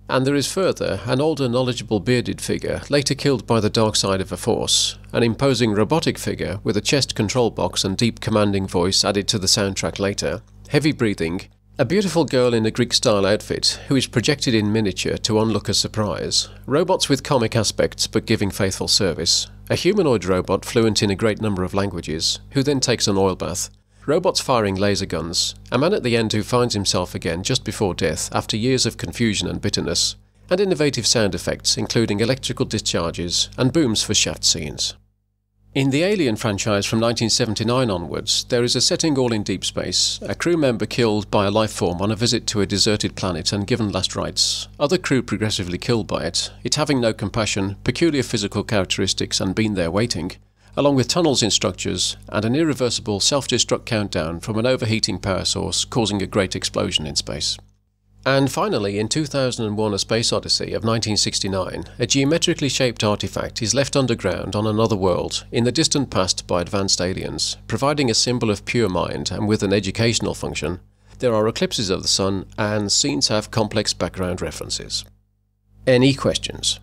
And there is further an older knowledgeable bearded figure later killed by the dark side of a force, an imposing robotic figure with a chest control box and deep commanding voice added to the soundtrack later, heavy breathing, a beautiful girl in a Greek-style outfit who is projected in miniature to onlookers' surprise, robots with comic aspects but giving faithful service, a humanoid robot fluent in a great number of languages, who then takes an oil bath, robots firing laser guns, a man at the end who finds himself again just before death after years of confusion and bitterness, and innovative sound effects including electrical discharges and booms for shaft scenes. In the Alien franchise from 1979 onwards, there is a setting all in deep space, a crew member killed by a life form on a visit to a deserted planet and given last rites, other crew progressively killed by it having no compassion, peculiar physical characteristics and been there waiting, along with tunnels in structures, and an irreversible self-destruct countdown from an overheating power source causing a great explosion in space. And finally, in 2001 A Space Odyssey of 1969, a geometrically shaped artifact is left underground on another world, in the distant past by advanced aliens, providing a symbol of pure mind and with an educational function. There are eclipses of the sun, and scenes have complex background references. Any questions?